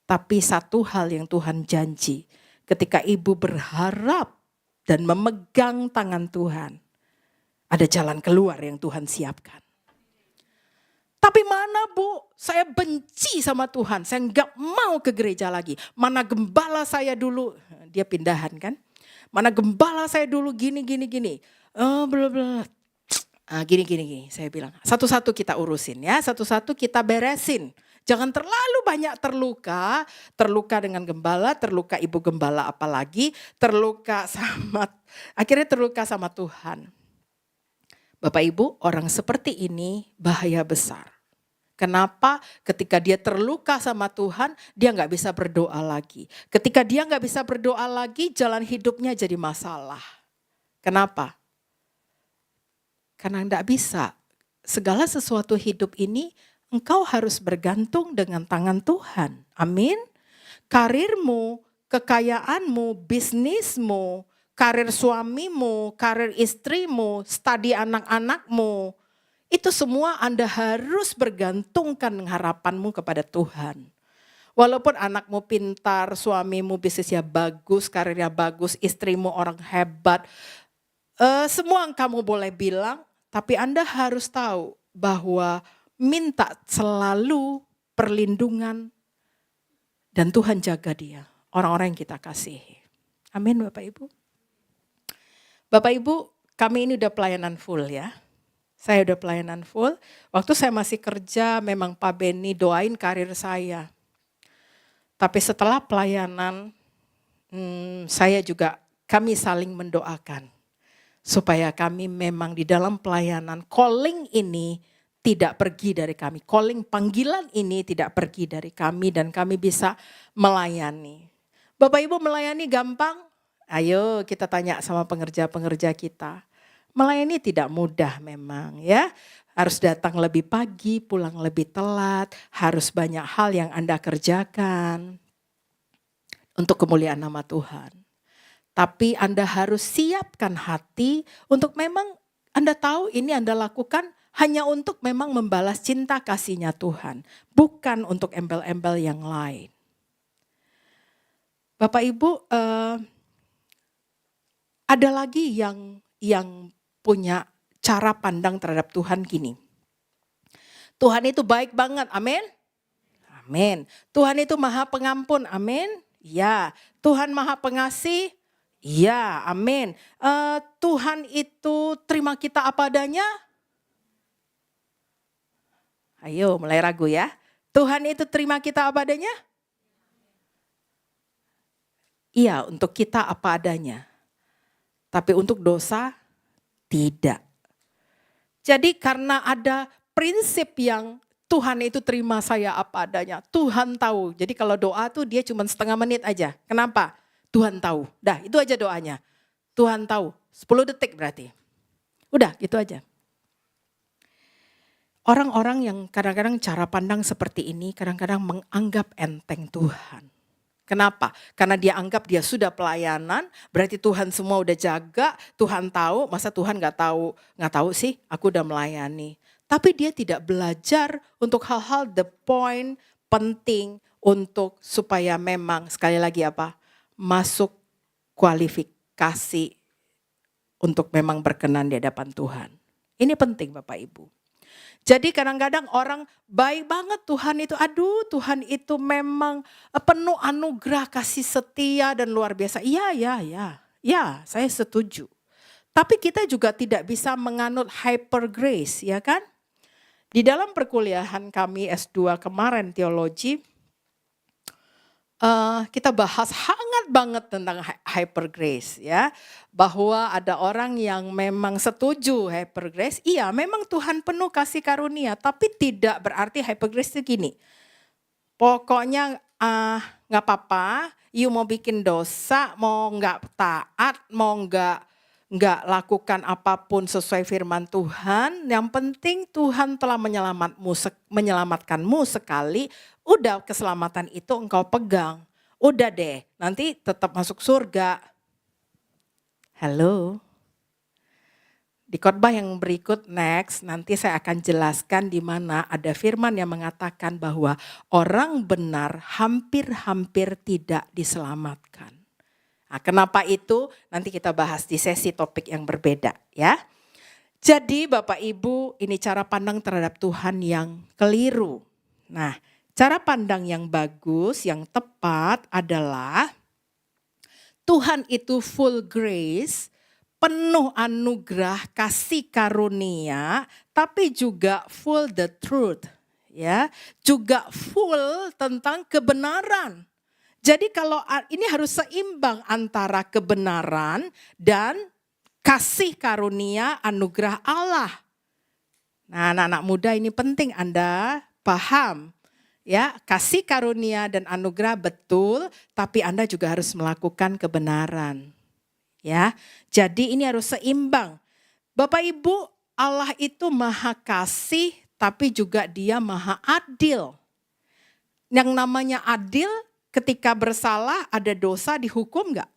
Tapi satu hal yang Tuhan janji, ketika ibu berharap dan memegang tangan Tuhan, ada jalan keluar yang Tuhan siapkan. Tapi mana Bu, saya benci sama Tuhan, saya enggak mau ke gereja lagi. Mana gembala saya dulu, dia pindahan kan. Mana gembala saya dulu gini. Gini, saya bilang. Satu-satu kita urusin ya, satu-satu kita beresin. Jangan terlalu banyak terluka dengan gembala, terluka ibu gembala apalagi, akhirnya terluka sama Tuhan. Bapak Ibu, orang seperti ini bahaya besar. Kenapa? Ketika dia terluka sama Tuhan, dia gak bisa berdoa lagi. Ketika dia gak bisa berdoa lagi, jalan hidupnya jadi masalah. Kenapa? Karena gak bisa. Segala sesuatu hidup ini, engkau harus bergantung dengan tangan Tuhan. Amin. Karirmu, kekayaanmu, bisnismu, karir suamimu, karir istrimu, studi anak-anakmu, itu semua Anda harus bergantungkan harapanmu kepada Tuhan. Walaupun anakmu pintar, suamimu bisnisnya bagus, karirnya bagus, istrimu orang hebat, semua yang kamu boleh bilang, tapi Anda harus tahu bahwa minta selalu perlindungan dan Tuhan jaga dia, orang-orang yang kita kasihi. Amin Bapak Ibu. Bapak Ibu, kami ini udah pelayanan full ya. Saya udah pelayanan full. Waktu saya masih kerja memang Pak Beni doain karir saya. Tapi setelah pelayanan kami saling mendoakan. Supaya kami memang di dalam pelayanan calling ini tidak pergi dari kami. Calling panggilan ini tidak pergi dari kami dan kami bisa melayani. Bapak Ibu melayani gampang? Ayo kita tanya sama pengerja-pengerja kita. Melayani tidak mudah memang ya. Harus datang lebih pagi, pulang lebih telat. Harus banyak hal yang Anda kerjakan untuk kemuliaan nama Tuhan. Tapi Anda harus siapkan hati untuk memang Anda tahu ini Anda lakukan hanya untuk memang membalas cinta kasihnya Tuhan. Bukan untuk embel-embel yang lain. Bapak Ibu, ada lagi yang punya cara pandang terhadap Tuhan gini. Tuhan itu baik banget, amin? Amin. Tuhan itu maha pengampun, amin. Ya. Tuhan maha pengasih, ya, amin. Tuhan itu terima kita apa adanya? Ayo mulai ragu ya. Tuhan itu terima kita apa adanya? Iya, untuk kita apa adanya. Tapi untuk dosa, tidak. Jadi karena ada prinsip yang Tuhan itu terima saya apa adanya. Tuhan tahu. Jadi kalau doa tuh dia cuma setengah menit aja. Kenapa? Tuhan tahu. Dah itu aja doanya. Tuhan tahu. 10 detik berarti. Udah gitu aja. Orang-orang yang kadang-kadang cara pandang seperti ini kadang-kadang menganggap enteng Tuhan. Kenapa? Karena dia anggap dia sudah pelayanan, berarti Tuhan semua udah jaga, Tuhan tahu, masa Tuhan nggak tahu? Nggak tahu sih, aku udah melayani. Tapi dia tidak belajar untuk hal-hal the point penting untuk supaya memang sekali lagi apa? Masuk kualifikasi untuk memang berkenan di hadapan Tuhan. Ini penting Bapak Ibu. Jadi kadang-kadang orang baik banget Tuhan itu, aduh Tuhan itu memang penuh anugerah kasih setia dan luar biasa. Ya, saya setuju. Tapi kita juga tidak bisa menganut hyper grace, ya kan? Di dalam perkuliahan kami S2 kemarin teologi, kita bahas hangat banget tentang hyper grace ya. Bahwa ada orang yang memang setuju hyper grace. Iya memang Tuhan penuh kasih karunia. Tapi tidak berarti hyper grace itu gini. Pokoknya gak apa-apa. You mau bikin dosa, mau gak taat, mau gak lakukan apapun sesuai firman Tuhan. Yang penting Tuhan telah menyelamatkanmu sekali. Udah keselamatan itu engkau pegang. Udah deh, nanti tetap masuk surga. Halo. Di khotbah yang berikut next, nanti saya akan jelaskan di mana ada firman yang mengatakan bahwa orang benar hampir-hampir tidak diselamatkan. Nah, kenapa itu? Nanti kita bahas di sesi topik yang berbeda ya. Jadi Bapak Ibu, ini cara pandang terhadap Tuhan yang keliru. Nah, cara pandang yang bagus, yang tepat adalah Tuhan itu full grace, penuh anugerah, kasih karunia, tapi juga full the truth, ya, juga full tentang kebenaran. Jadi kalau ini harus seimbang antara kebenaran dan kasih karunia anugerah Allah. Nah, anak-anak muda ini penting Anda paham. Ya, kasih karunia dan anugerah betul, tapi Anda juga harus melakukan kebenaran. Ya, jadi ini harus seimbang. Bapak Ibu, Allah itu maha kasih, tapi juga dia maha adil. Yang namanya adil, ketika bersalah ada dosa dihukum enggak?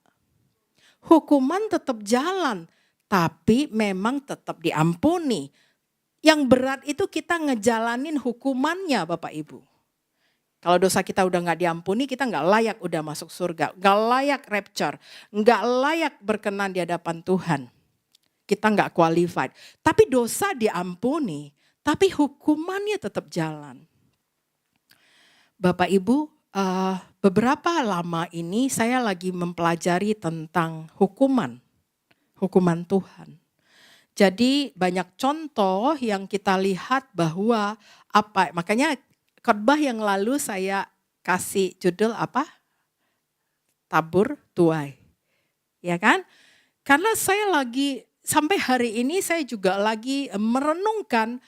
Hukuman tetap jalan, tapi memang tetap diampuni. Yang berat itu kita ngejalanin hukumannya Bapak Ibu. Kalau dosa kita udah gak diampuni, kita gak layak udah masuk surga. Gak layak rapture, gak layak berkenan di hadapan Tuhan. Kita gak qualified. Tapi dosa diampuni, tapi hukumannya tetap jalan. Bapak Ibu, beberapa lama ini saya lagi mempelajari tentang hukuman Tuhan. Jadi banyak contoh yang kita lihat bahwa makanya khotbah yang lalu saya kasih judul apa? Tabur tuai. Ya kan? Karena saya lagi sampai hari ini saya juga lagi merenungkan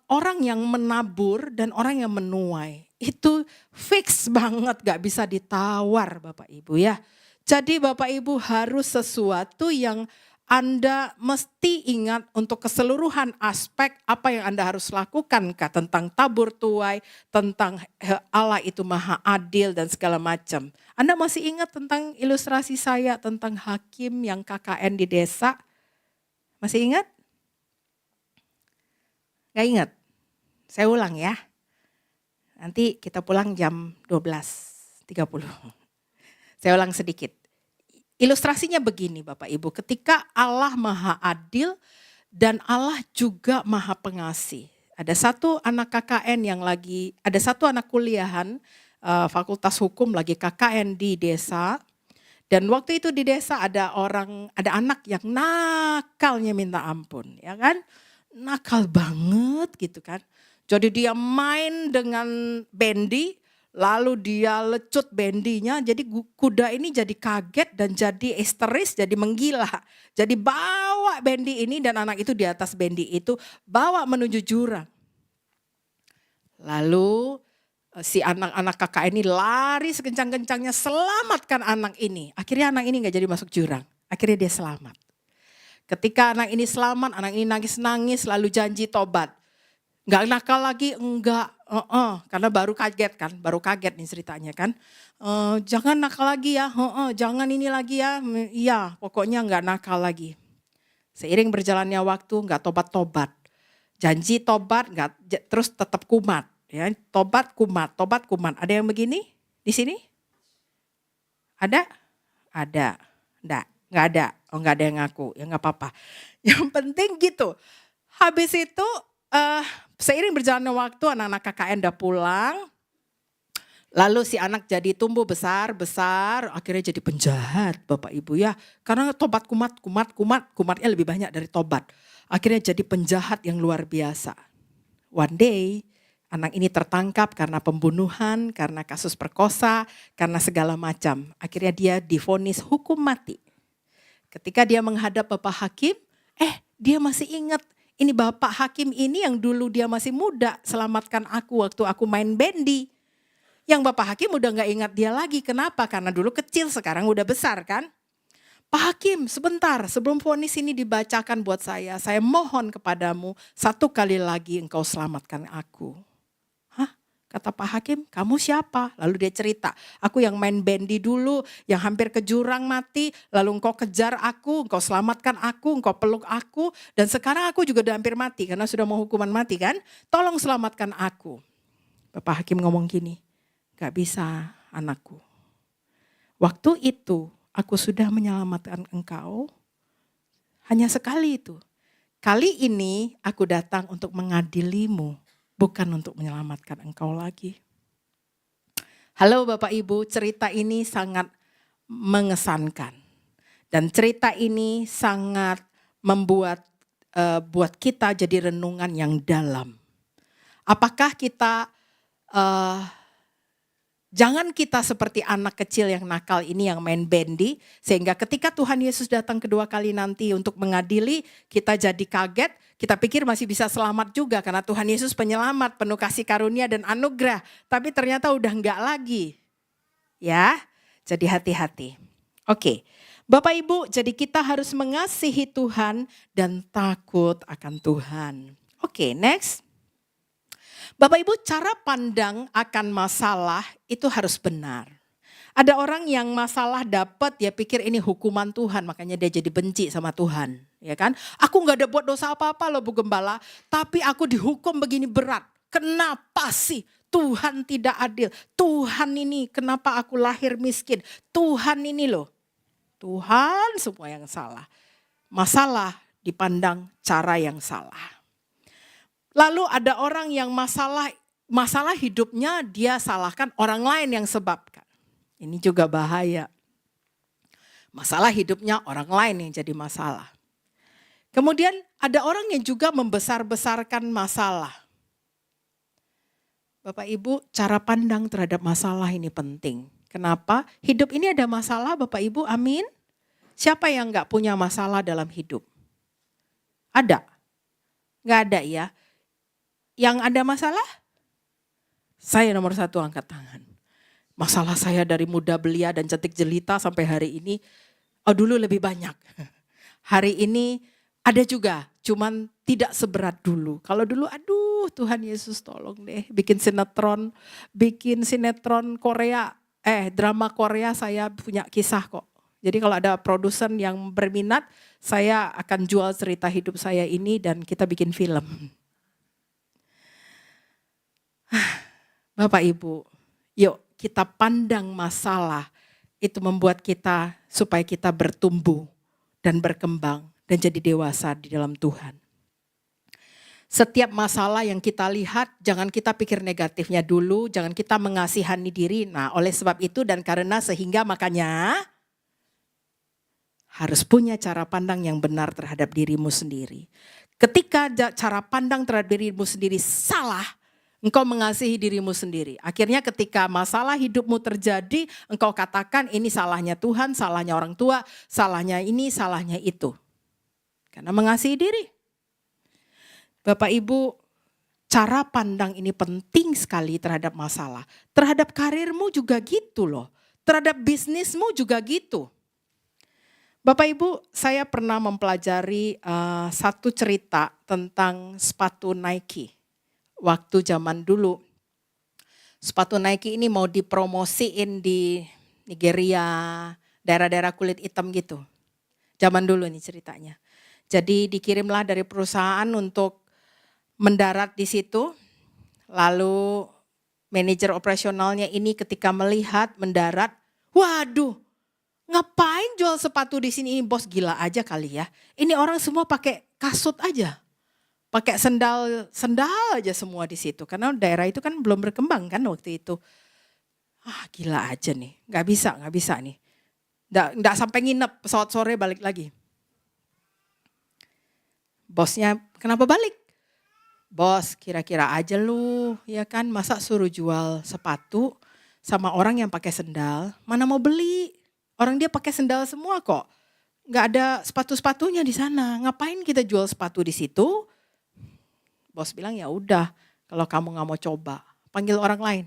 orang yang menabur dan orang yang menuai. Itu fix banget gak bisa ditawar Bapak Ibu ya. Jadi Bapak Ibu harus sesuatu yang Anda mesti ingat untuk keseluruhan aspek apa yang Anda harus lakukan tentang tabur tuai, tentang Allah itu maha adil dan segala macam. Anda masih ingat tentang ilustrasi saya tentang hakim yang KKN di desa? Masih ingat? Gak ingat? Saya ulang ya. Nanti kita pulang jam 12.30. Saya ulang sedikit. Ilustrasinya begini Bapak Ibu, ketika Allah maha adil dan Allah juga maha pengasih. Ada satu anak KKN ada satu anak kuliahan Fakultas Hukum lagi KKN di desa. Dan waktu itu di desa ada anak yang nakalnya minta ampun, ya kan? Nakal banget gitu kan. Jadi dia main dengan bendi, lalu dia lecut bendinya, jadi kuda ini jadi kaget dan jadi histeris, jadi menggila. Jadi bawa bendi ini dan anak itu di atas bendi itu, bawa menuju jurang. Lalu si anak-anak kakak ini lari sekencang-kencangnya selamatkan anak ini. Akhirnya anak ini gak jadi masuk jurang, akhirnya dia selamat. Ketika anak ini selamat, anak ini nangis-nangis lalu janji tobat. Gak nakal lagi, enggak. Karena baru kaget nih ceritanya kan. Jangan nakal lagi ya, jangan ini lagi ya. Iya, pokoknya enggak nakal lagi. Seiring berjalannya waktu enggak tobat-tobat. Janji tobat, enggak, terus tetap kumat. Ya, tobat kumat. Ada yang begini di sini? Ada? Ada. Enggak ada. Oh, enggak ada yang ngaku. Ya enggak apa-apa. Yang penting gitu. Habis itu seiring berjalannya waktu anak-anak KKN udah pulang. Lalu si anak jadi tumbuh besar, akhirnya jadi penjahat Bapak Ibu ya. Karena tobat kumatnya lebih banyak dari tobat. Akhirnya jadi penjahat yang luar biasa. One day anak ini tertangkap karena pembunuhan, karena kasus perkosa, karena segala macam. Akhirnya dia divonis hukum mati. Ketika dia menghadap Bapak Hakim, dia masih ingat. Ini Bapak Hakim ini yang dulu dia masih muda selamatkan aku waktu aku main bendi. Yang Bapak Hakim udah gak ingat dia lagi. Kenapa? Karena dulu kecil sekarang udah besar kan. Pak Hakim sebentar sebelum vonis ini dibacakan buat saya mohon kepadamu satu kali lagi engkau selamatkan aku. Kata Pak Hakim, kamu siapa? Lalu dia cerita, aku yang main bendi dulu, yang hampir ke jurang mati, lalu engkau kejar aku, engkau selamatkan aku, engkau peluk aku, dan sekarang aku juga udah hampir mati, karena sudah mau hukuman mati kan, tolong selamatkan aku. Bapak Hakim ngomong gini, gak bisa anakku. Waktu itu aku sudah menyelamatkan engkau, hanya sekali itu. Kali ini aku datang untuk mengadilimu. Bukan untuk menyelamatkan engkau lagi. Halo Bapak Ibu, cerita ini sangat mengesankan. Dan cerita ini sangat membuat buat kita jadi renungan yang dalam. Apakah kita, jangan kita seperti anak kecil yang nakal ini yang main bendi. Sehingga ketika Tuhan Yesus datang kedua kali nanti untuk mengadili, kita jadi kaget. Kita pikir masih bisa selamat juga karena Tuhan Yesus penyelamat, penuh kasih karunia dan anugerah. Tapi ternyata udah enggak lagi. Ya, jadi hati-hati. Oke, Bapak Ibu, jadi kita harus mengasihi Tuhan dan takut akan Tuhan. Oke, next. Bapak Ibu, cara pandang akan masalah itu harus benar. Ada orang yang masalah dapat, dia pikir ini hukuman Tuhan, makanya dia jadi benci sama Tuhan. Ya kan? Aku gak ada buat dosa apa-apa loh Bu Gembala, tapi aku dihukum begini berat. Kenapa sih Tuhan tidak adil? Tuhan ini kenapa aku lahir miskin? Tuhan ini loh. Tuhan semua yang salah. Masalah dipandang cara yang salah. Lalu ada orang yang masalah hidupnya dia salahkan orang lain yang sebabkan. Ini juga bahaya. Masalah hidupnya orang lain yang jadi masalah. Kemudian ada orang yang juga membesar-besarkan masalah. Bapak Ibu, cara pandang terhadap masalah ini penting. Kenapa? Hidup ini ada masalah Bapak Ibu, amin. Siapa yang gak punya masalah dalam hidup? Ada? Gak ada ya? Yang ada masalah? Saya nomor 1 angkat tangan. Masalah saya dari muda belia dan cantik jelita sampai hari ini, dulu lebih banyak. Hari ini ada juga, cuman tidak seberat dulu. Kalau dulu aduh Tuhan Yesus tolong deh bikin sinetron Korea, drama Korea saya punya kisah kok. Jadi kalau ada produsen yang berminat, saya akan jual cerita hidup saya ini dan kita bikin film. Bapak Ibu, yuk kita pandang masalah itu membuat kita supaya kita bertumbuh dan berkembang dan jadi dewasa di dalam Tuhan. Setiap masalah yang kita lihat, jangan kita pikir negatifnya dulu, jangan kita mengasihani diri. Nah, oleh sebab itu dan karena sehingga makanya harus punya cara pandang yang benar terhadap dirimu sendiri. Ketika cara pandang terhadap dirimu sendiri salah, engkau mengasihi dirimu sendiri. Akhirnya ketika masalah hidupmu terjadi, engkau katakan ini salahnya Tuhan, salahnya orang tua, salahnya ini, salahnya itu. Karena mengasihi diri. Bapak Ibu, cara pandang ini penting sekali terhadap masalah. Terhadap karirmu juga gitu loh. Terhadap bisnismu juga gitu. Bapak Ibu, saya pernah mempelajari satu cerita tentang sepatu Nike. Waktu zaman dulu, sepatu Nike ini mau dipromosiin di Nigeria, daerah-daerah kulit hitam gitu. Zaman dulu nih ceritanya. Jadi dikirimlah dari perusahaan untuk mendarat di situ, lalu manajer operasionalnya ini ketika melihat mendarat, waduh, ngapain jual sepatu di sini? Ini bos gila aja kali ya. Ini orang semua pakai kasut aja, pakai sendal aja semua di situ. Karena daerah itu kan belum berkembang kan waktu itu. Gila aja nih, nggak bisa nih. Nggak sampai nginep, pesawat sore balik lagi. Bosnya, kenapa balik? Bos, kira-kira aja lu, ya kan, masa suruh jual sepatu sama orang yang pakai sendal, mana mau beli? Orang dia pakai sendal semua kok, nggak ada sepatu-sepatunya di sana. Ngapain kita jual sepatu di situ? Bos bilang ya udah, kalau kamu nggak mau coba, panggil orang lain.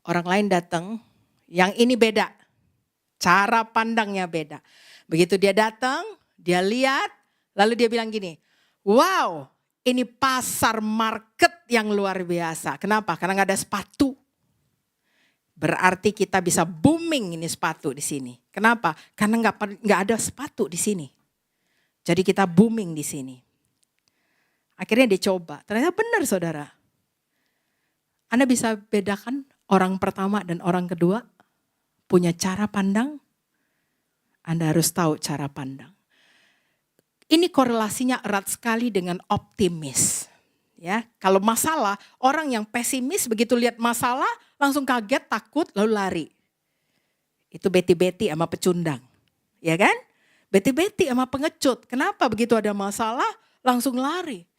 Orang lain datang, yang ini beda, cara pandangnya beda. Begitu dia datang, dia lihat, lalu dia bilang gini, wow. Ini pasar market yang luar biasa. Kenapa? Karena nggak ada sepatu. Berarti kita bisa booming ini sepatu di sini. Kenapa? Karena nggak ada sepatu di sini. Jadi kita booming di sini. Akhirnya dia coba. Ternyata benar saudara. Anda bisa bedakan orang pertama dan orang kedua punya cara pandang. Anda harus tahu cara pandang. Ini korelasinya erat sekali dengan optimis. Ya, kalau masalah, orang yang pesimis begitu lihat masalah langsung kaget, takut, lalu lari. Itu beti-beti sama pecundang. Ya kan? Beti-beti sama pengecut. Kenapa begitu ada masalah langsung lari?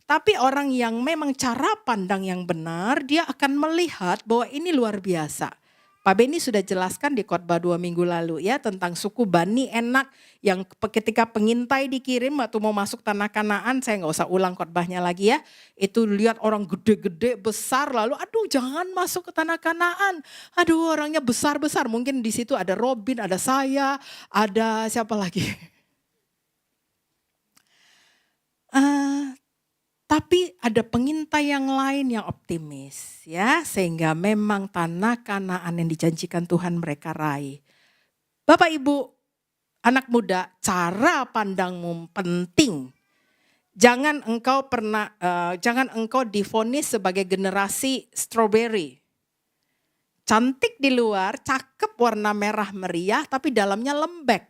Tapi orang yang memang cara pandang yang benar, dia akan melihat bahwa ini luar biasa. Pak Beni sudah jelaskan di khotbah 2 minggu lalu ya tentang suku Bani Enak yang ketika pengintai dikirim atau mau masuk tanah Kanaan, saya nggak usah ulang khotbahnya lagi ya. Itu lihat orang gede-gede besar lalu aduh jangan masuk ke tanah Kanaan. Aduh orangnya besar-besar, mungkin di situ ada Robin, ada saya, ada siapa lagi. Tapi ada pengintai yang lain yang optimis ya, sehingga memang tanah Kanaan yang dijanjikan Tuhan mereka raih. Bapak Ibu, anak muda, cara pandangmu penting. Jangan engkau divonis sebagai generasi strawberry. Cantik di luar, cakep warna merah meriah, tapi dalamnya lembek.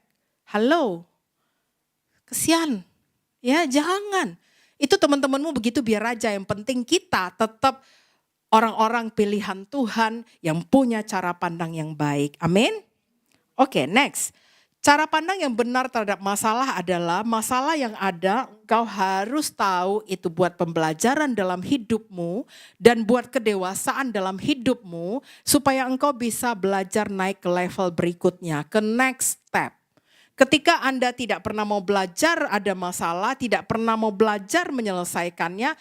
Halo, kesian, ya jangan. Itu teman-temanmu begitu biar aja, yang penting kita tetap orang-orang pilihan Tuhan yang punya cara pandang yang baik. Amin. Oke, next. Cara pandang yang benar terhadap masalah adalah masalah yang ada, engkau harus tahu itu buat pembelajaran dalam hidupmu dan buat kedewasaan dalam hidupmu supaya engkau bisa belajar naik ke level berikutnya, ke next step. Ketika Anda tidak pernah mau belajar ada masalah, tidak pernah mau belajar menyelesaikannya,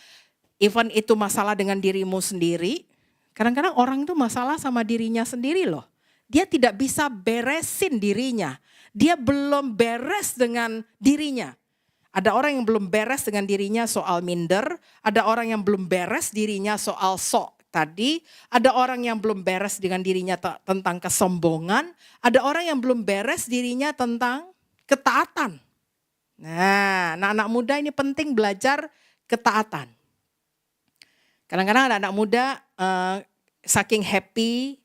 even itu masalah dengan dirimu sendiri, kadang-kadang orang itu masalah sama dirinya sendiri loh. Dia tidak bisa beresin dirinya, dia belum beres dengan dirinya. Ada orang yang belum beres dengan dirinya soal minder, ada orang yang belum beres dirinya soal sok tadi, ada orang yang belum beres dengan dirinya tentang kesombongan, ada orang yang belum beres dirinya tentang ketaatan. Nah, anak-anak muda ini penting belajar ketaatan. Kadang-kadang anak-anak muda saking happy,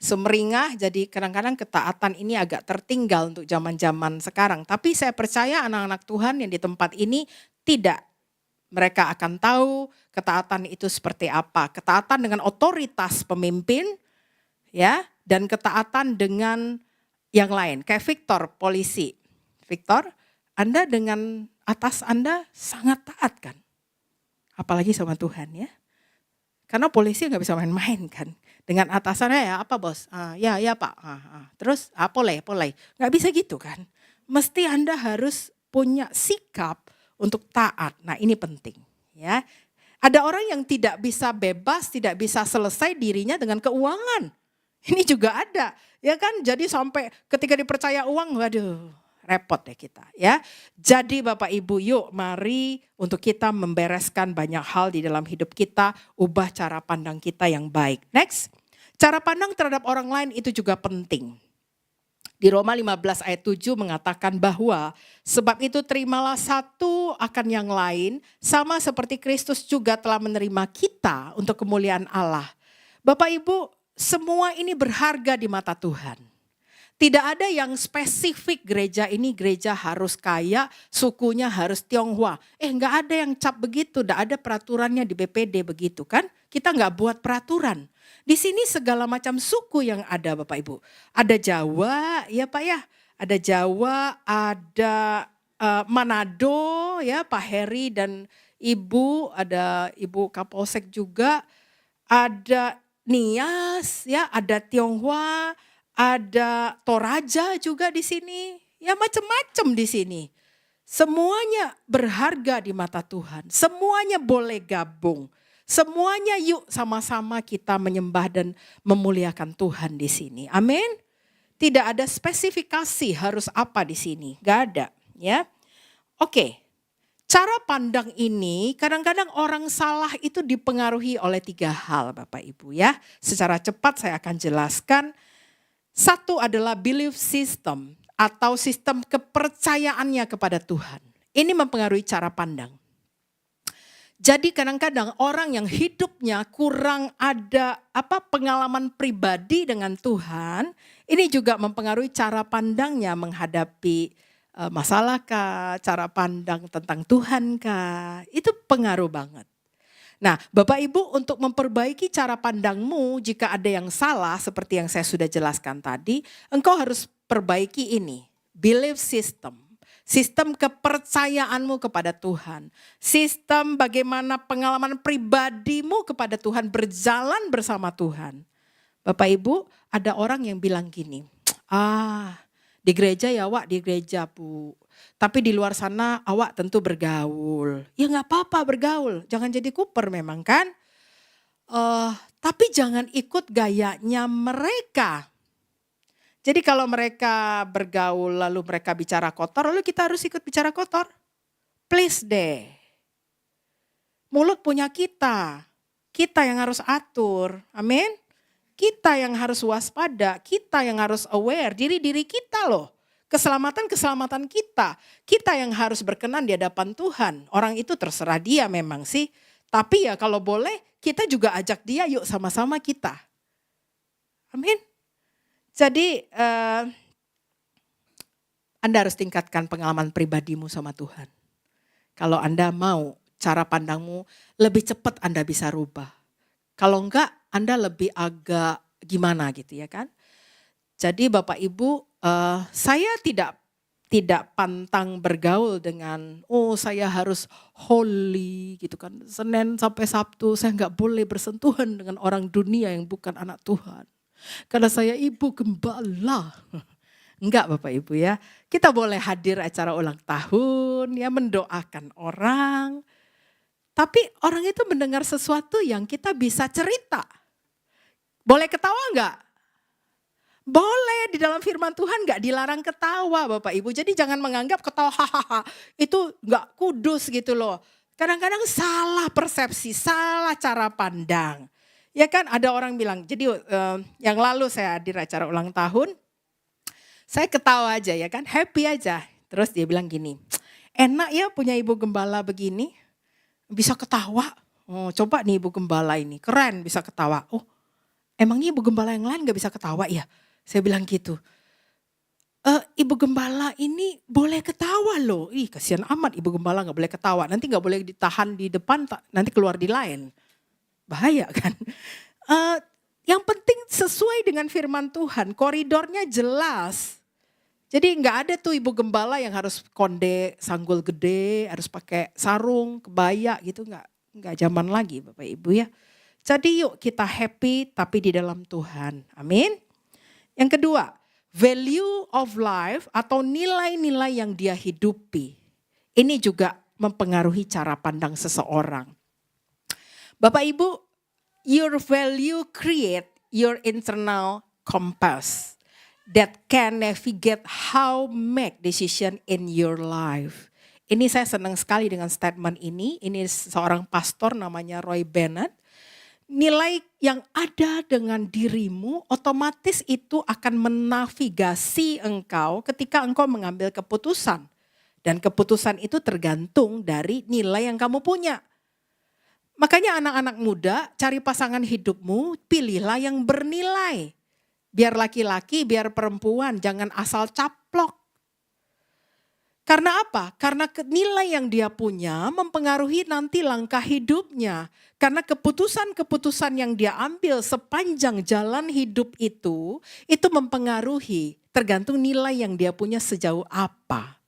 semeringah, jadi kadang-kadang ketaatan ini agak tertinggal untuk zaman-zaman sekarang. Tapi saya percaya anak-anak Tuhan yang di tempat ini tidak Mereka akan tahu ketaatan itu seperti apa. Ketaatan dengan otoritas pemimpin, ya, dan ketaatan dengan yang lain. Kayak Victor, polisi. Victor, Anda dengan atas Anda sangat taat kan? Apalagi sama Tuhan ya. Karena polisi nggak bisa main-main kan. Dengan atasannya ya apa bos? Ya pak. Terus boleh. Nggak bisa gitu kan. Mesti Anda harus punya sikap untuk taat. Nah ini penting ya. Ada orang yang tidak bisa bebas, tidak bisa selesai dirinya dengan keuangan. Ini juga ada ya kan. Jadi sampai ketika dipercaya uang, waduh repot deh kita ya. Jadi Bapak Ibu yuk mari untuk kita membereskan banyak hal di dalam hidup kita. Ubah cara pandang kita yang baik. Next, cara pandang terhadap orang lain itu juga penting. Di Roma 15 ayat 7 mengatakan bahwa sebab itu terimalah satu akan yang lain. Sama seperti Kristus juga telah menerima kita untuk kemuliaan Allah. Bapak Ibu semua ini berharga di mata Tuhan. Tidak ada yang spesifik gereja ini gereja harus kaya, sukunya harus Tionghoa. Enggak ada yang cap begitu, enggak ada peraturannya di BPD begitu kan. Kita enggak buat peraturan. Di sini segala macam suku yang ada Bapak Ibu. Ada Jawa ya Pak ya, ada Jawa, ada Manado ya Pak Heri dan Ibu, ada Ibu Kapolsek juga, ada Nias ya, ada Tionghoa, ada Toraja juga di sini, ya macam-macam di sini. Semuanya berharga di mata Tuhan, semuanya boleh gabung. Semuanya yuk sama-sama kita menyembah dan memuliakan Tuhan di sini. Amin. Tidak ada spesifikasi harus apa di sini, gak ada ya. Oke, cara pandang ini kadang-kadang orang salah itu dipengaruhi oleh 3 hal Bapak Ibu ya. Secara cepat saya akan jelaskan. Satu adalah belief system atau sistem kepercayaannya kepada Tuhan. Ini mempengaruhi cara pandang. Jadi kadang-kadang orang yang hidupnya kurang ada pengalaman pribadi dengan Tuhan, ini juga mempengaruhi cara pandangnya menghadapi masalah kah, cara pandang tentang Tuhan kah, itu pengaruh banget. Nah Bapak Ibu untuk memperbaiki cara pandangmu jika ada yang salah seperti yang saya sudah jelaskan tadi, engkau harus perbaiki ini, belief system. Sistem kepercayaanmu kepada Tuhan. Sistem bagaimana pengalaman pribadimu kepada Tuhan berjalan bersama Tuhan. Bapak Ibu ada orang yang bilang gini, di gereja ya Wak, di gereja Bu. Tapi di luar sana awak tentu bergaul. Ya gak apa-apa bergaul, jangan jadi kuper memang kan. Tapi jangan ikut gayanya mereka. Jadi kalau mereka bergaul lalu mereka bicara kotor, lalu kita harus ikut bicara kotor. Please deh. Mulut punya kita yang harus atur, amin. Kita yang harus waspada, kita yang harus aware, diri kita loh. Keselamatan kita yang harus berkenan di hadapan Tuhan. Orang itu terserah dia memang sih. Tapi ya kalau boleh kita juga ajak dia yuk sama-sama kita. Amin. Jadi Anda harus tingkatkan pengalaman pribadimu sama Tuhan. Kalau Anda mau cara pandangmu lebih cepat Anda bisa rubah. Kalau enggak Anda lebih agak gimana gitu ya kan. Jadi Bapak Ibu saya tidak pantang bergaul dengan saya harus holy gitu kan. Senin sampai Sabtu saya nggak boleh bersentuhan dengan orang dunia yang bukan anak Tuhan. Karena saya ibu gembala. Enggak Bapak Ibu ya. Kita boleh hadir acara ulang tahun ya mendoakan orang. Tapi orang itu mendengar sesuatu yang kita bisa cerita. Boleh ketawa enggak? Boleh, di dalam firman Tuhan gak dilarang ketawa Bapak Ibu. Jadi jangan menganggap ketawa hahaha itu gak kudus gitu loh. Kadang-kadang salah persepsi, salah cara pandang. Ya kan ada orang bilang, jadi yang lalu saya hadir acara ulang tahun. Saya ketawa aja ya kan, happy aja. Terus dia bilang gini, enak ya punya ibu gembala begini. Bisa ketawa, coba nih ibu gembala ini, keren bisa ketawa. Emangnya ibu gembala yang lain gak bisa ketawa ya? Saya bilang gitu. Ibu gembala ini boleh ketawa loh. Ih, kasihan amat ibu gembala nggak boleh ketawa. Nanti nggak boleh ditahan di depan, nanti keluar di lain. Bahaya kan? Eh, yang penting sesuai dengan firman Tuhan, koridornya jelas. Jadi nggak ada tuh ibu gembala yang harus konde sanggul gede, harus pakai sarung, kebaya gitu, nggak zaman lagi Bapak Ibu ya. Jadi yuk kita happy tapi di dalam Tuhan. Amin. Yang kedua, value of life atau nilai-nilai yang dia hidupi. Ini juga mempengaruhi cara pandang seseorang. Bapak Ibu, your value create your internal compass that can navigate how make decision in your life. Ini saya senang sekali dengan statement ini. Ini seorang pastor namanya Roy Bennett. Nilai yang ada dengan dirimu otomatis itu akan menavigasi engkau ketika engkau mengambil keputusan. Dan keputusan itu tergantung dari nilai yang kamu punya. Makanya anak-anak muda cari pasangan hidupmu, pilihlah yang bernilai. Biar laki-laki, biar perempuan, jangan asal caplok. Karena apa? Karena nilai yang dia punya mempengaruhi nanti langkah hidupnya. Karena keputusan-keputusan yang dia ambil sepanjang jalan hidup itu mempengaruhi. Tergantung nilai yang dia punya sejauh apa.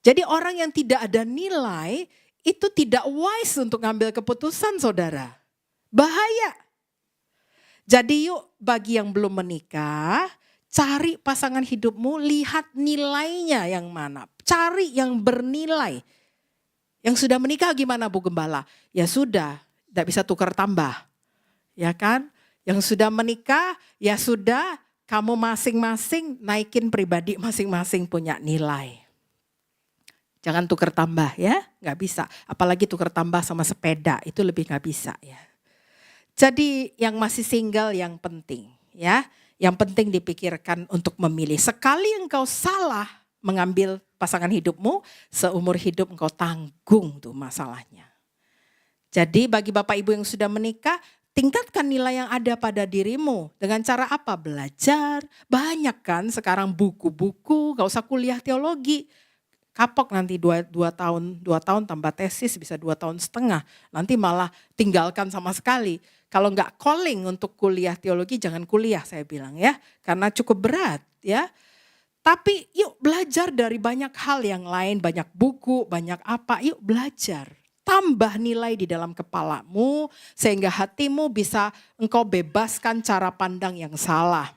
Jadi orang yang tidak ada nilai itu tidak wise untuk ngambil keputusan, saudara. Bahaya. Jadi yuk bagi yang belum menikah, cari pasangan hidupmu, lihat nilainya yang mana. Cari yang bernilai. Yang sudah menikah gimana Bu Gembala? Ya sudah, tidak bisa tukar tambah. Ya kan? Yang sudah menikah, ya sudah, kamu masing-masing naikin pribadi masing-masing punya nilai. Jangan tukar tambah ya, nggak bisa. Apalagi tukar tambah sama sepeda, itu lebih nggak bisa ya. Jadi yang masih single yang penting ya. Yang penting dipikirkan untuk memilih. Sekali engkau salah mengambil pasangan hidupmu, seumur hidup engkau tanggung tuh masalahnya. Jadi bagi Bapak Ibu yang sudah menikah, tingkatkan nilai yang ada pada dirimu. Dengan cara apa? Belajar. Banyak kan sekarang buku-buku, gak usah kuliah teologi. Kapok nanti 2 tahun tambah tesis bisa 2 tahun setengah. Nanti malah tinggalkan sama sekali. Kalau nggak calling untuk kuliah teologi jangan kuliah saya bilang ya. Karena cukup berat ya. Tapi yuk belajar dari banyak hal yang lain. Banyak buku, banyak apa. Yuk belajar. Tambah nilai di dalam kepalamu. Sehingga hatimu bisa engkau bebaskan cara pandang yang salah.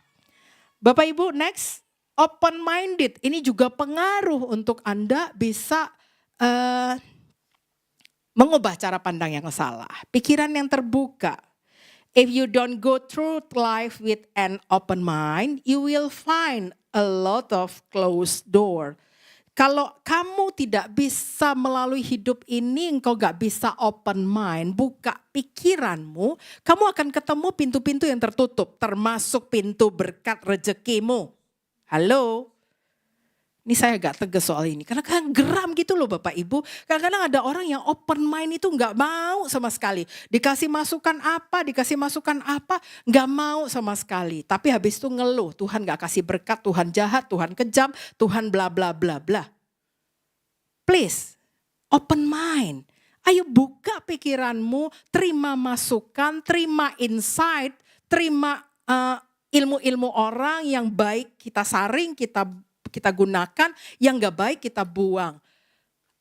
Bapak Ibu next. Open minded ini juga pengaruh untuk Anda bisa mengubah cara pandang yang salah. Pikiran yang terbuka. If you don't go through life with an open mind, you will find a lot of closed door. Kalau kamu tidak bisa melalui hidup ini, engkau gak bisa open mind, buka pikiranmu, kamu akan ketemu pintu-pintu yang tertutup, termasuk pintu berkat rezekimu. Halo, ini saya agak tegas soal ini, karena kan geram gitu loh Bapak Ibu. Kadang-kadang ada orang yang open mind itu gak mau sama sekali. Dikasih masukan apa, gak mau sama sekali. Tapi habis itu ngeluh, Tuhan gak kasih berkat, Tuhan jahat, Tuhan kejam, Tuhan bla bla bla bla. Please, open mind. Ayo buka pikiranmu, terima masukan, terima insight, terima ilmu-ilmu orang yang baik kita saring, kita gunakan, yang gak baik kita buang.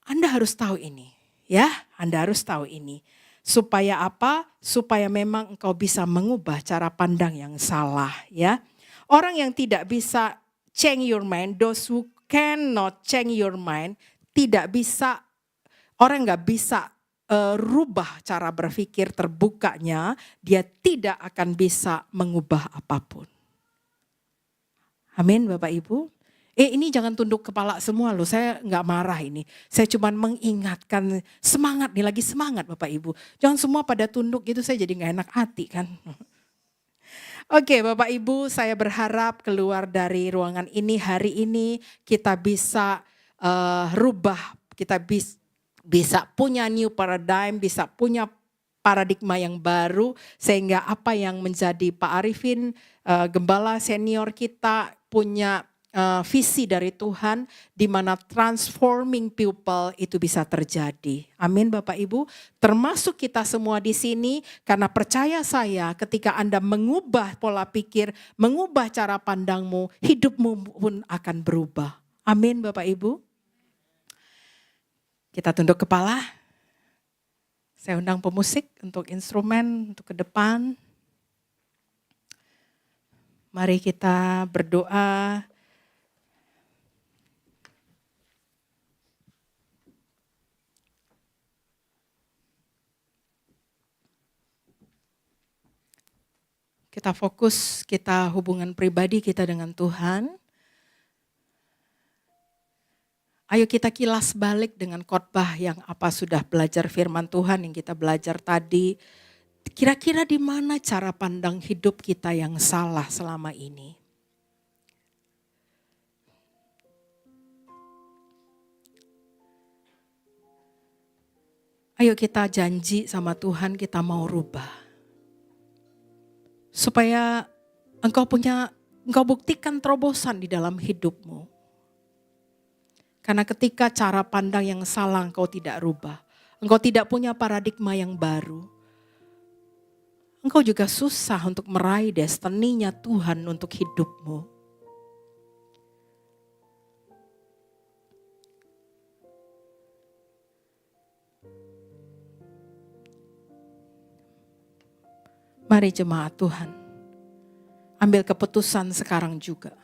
Anda harus tahu ini, ya. Anda harus tahu ini. Supaya apa? Supaya memang engkau bisa mengubah cara pandang yang salah, ya. Orang yang tidak bisa change your mind, those who cannot change your mind, tidak bisa, orang gak bisa rubah cara berpikir terbukanya, dia tidak akan bisa mengubah apapun. Amin Bapak Ibu. Ini jangan tunduk kepala semua loh, saya gak marah ini. Saya cuma mengingatkan semangat nih, lagi semangat Bapak Ibu. Jangan semua pada tunduk gitu, saya jadi gak enak hati kan. Oke Bapak Ibu, saya berharap keluar dari ruangan ini hari ini kita bisa rubah, kita bisa punya new paradigm, bisa punya paradigma yang baru sehingga apa yang menjadi Pak Arifin, gembala senior kita punya visi dari Tuhan di mana transforming people itu bisa terjadi. Amin Bapak Ibu, termasuk kita semua di sini, karena percaya saya ketika Anda mengubah pola pikir, mengubah cara pandangmu, hidupmu pun akan berubah. Amin Bapak Ibu. Kita tunduk kepala. Saya undang pemusik untuk instrumen untuk ke depan. Mari kita berdoa. Kita fokus, kita hubungan pribadi kita dengan Tuhan. Ayo kita kilas balik dengan khotbah yang apa sudah belajar firman Tuhan yang kita belajar tadi. Kira-kira di mana cara pandang hidup kita yang salah selama ini? Ayo kita janji sama Tuhan kita mau rubah. Supaya engkau buktikan terobosan di dalam hidupmu. Karena ketika cara pandang yang salah engkau tidak rubah, engkau tidak punya paradigma yang baru, engkau juga susah untuk meraih destininya Tuhan untuk hidupmu. Mari jemaat Tuhan, ambil keputusan sekarang juga.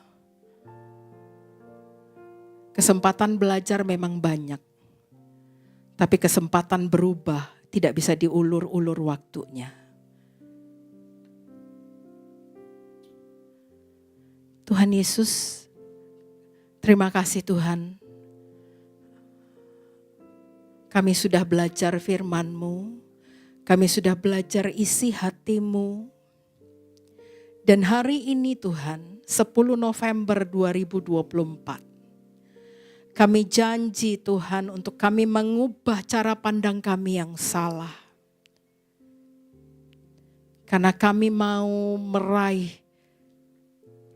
Kesempatan belajar memang banyak, tapi kesempatan berubah tidak bisa diulur-ulur waktunya. Tuhan Yesus, terima kasih Tuhan. Kami sudah belajar firman-Mu, kami sudah belajar isi hati-Mu. Dan hari ini Tuhan, 10 November 2024, kami janji Tuhan untuk kami mengubah cara pandang kami yang salah. Karena kami mau meraih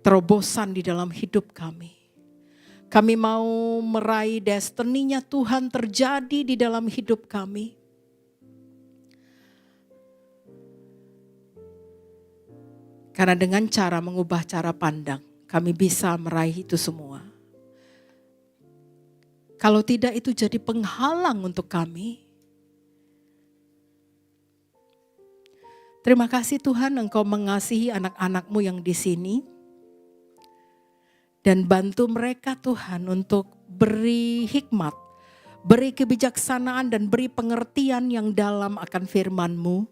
terobosan di dalam hidup kami. Kami mau meraih destininya Tuhan terjadi di dalam hidup kami. Karena dengan cara mengubah cara pandang, kami bisa meraih itu semua. Kalau tidak itu jadi penghalang untuk kami. Terima kasih Tuhan Engkau mengasihi anak-anak-Mu yang di sini. Dan bantu mereka Tuhan untuk beri hikmat, beri kebijaksanaan dan beri pengertian yang dalam akan firman-Mu.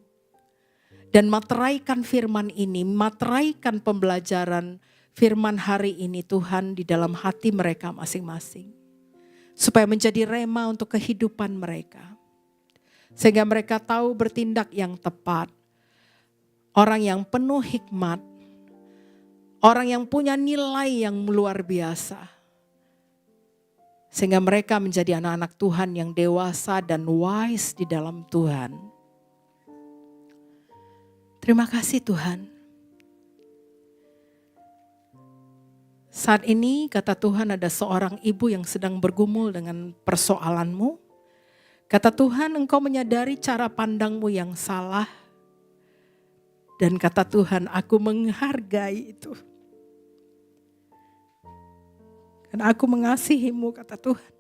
Dan materaikan firman ini, materaikan pembelajaran firman hari ini Tuhan di dalam hati mereka masing-masing. Supaya menjadi rema untuk kehidupan mereka. Sehingga mereka tahu bertindak yang tepat. Orang yang penuh hikmat. Orang yang punya nilai yang luar biasa. Sehingga mereka menjadi anak-anak Tuhan yang dewasa dan wise di dalam Tuhan. Terima kasih Tuhan. Saat ini kata Tuhan ada seorang ibu yang sedang bergumul dengan persoalanmu. Kata Tuhan engkau menyadari cara pandangmu yang salah. Dan kata Tuhan aku menghargai itu. Karena aku mengasihimu kata Tuhan.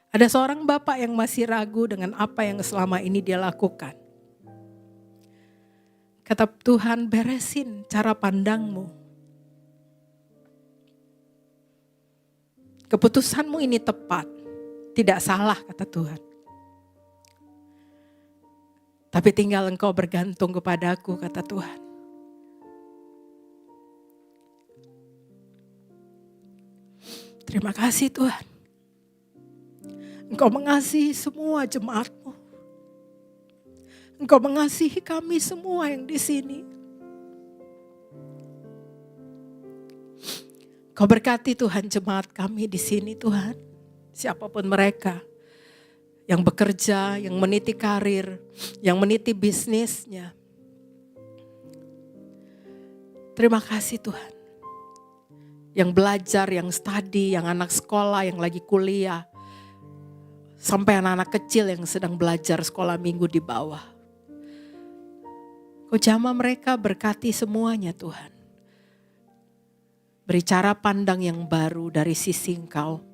Ada seorang bapak yang masih ragu dengan apa yang selama ini dia lakukan. Kata Tuhan, beresin cara pandangmu. Keputusanmu ini tepat, tidak salah kata Tuhan. Tapi tinggal engkau bergantung kepadaku kata Tuhan. Terima kasih Tuhan. Engkau mengasihi semua jemaat-Mu. Engkau mengasihi kami semua yang di sini. Kau berkati Tuhan jemaat kami di sini Tuhan. Siapapun mereka yang bekerja, yang meniti karir, yang meniti bisnisnya. Terima kasih Tuhan. Yang belajar, yang study, yang anak sekolah, yang lagi kuliah. Sampai anak-anak kecil yang sedang belajar sekolah minggu di bawah. Kau jamah mereka, berkati semuanya Tuhan. Beri cara pandang yang baru dari sisi Engkau.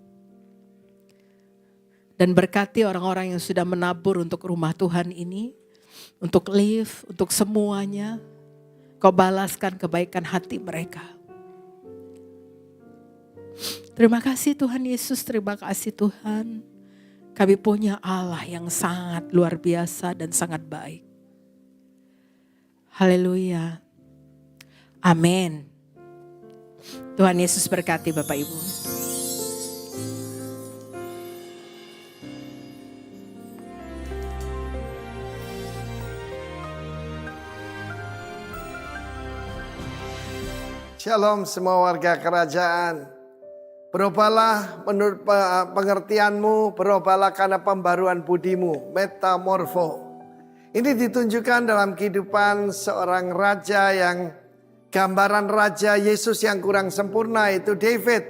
Dan berkati orang-orang yang sudah menabur untuk rumah Tuhan ini. Untuk live, untuk semuanya. Kau balaskan kebaikan hati mereka. Terima kasih Tuhan Yesus, terima kasih Tuhan. Kami punya Allah yang sangat luar biasa dan sangat baik. Haleluya. Amin. Tuhan Yesus berkati Bapak Ibu. Shalom semua warga kerajaan. Berubahlah menurut pengertianmu, berubahlah karena pembaruan budimu, metamorfo. Ini ditunjukkan dalam kehidupan seorang raja yang gambaran raja Yesus yang kurang sempurna, itu David.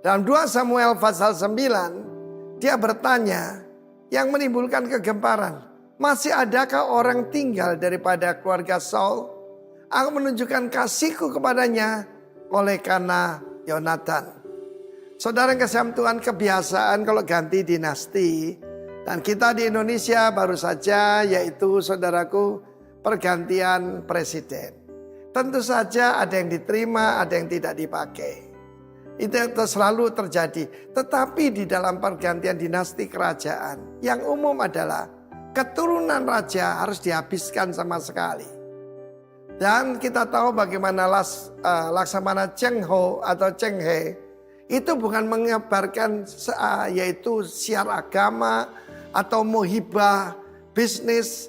Dalam 2 Samuel pasal 9, dia bertanya yang menimbulkan kegemparan. Masih adakah orang tinggal daripada keluarga Saul? Aku menunjukkan kasihku kepadanya oleh karena Yonatan. Saudara yang kasih Tuhan, kebiasaan kalau ganti dinasti. Dan kita di Indonesia baru saja, yaitu saudaraku, pergantian presiden. Tentu saja ada yang diterima, ada yang tidak dipakai. Itu selalu terjadi. Tetapi di dalam pergantian dinasti kerajaan, yang umum adalah keturunan raja harus dihabiskan sama sekali. Dan kita tahu bagaimana Laksamana Cheng Ho atau Cheng He itu bukan menyebarkan yaitu siar agama atau muhibah bisnis.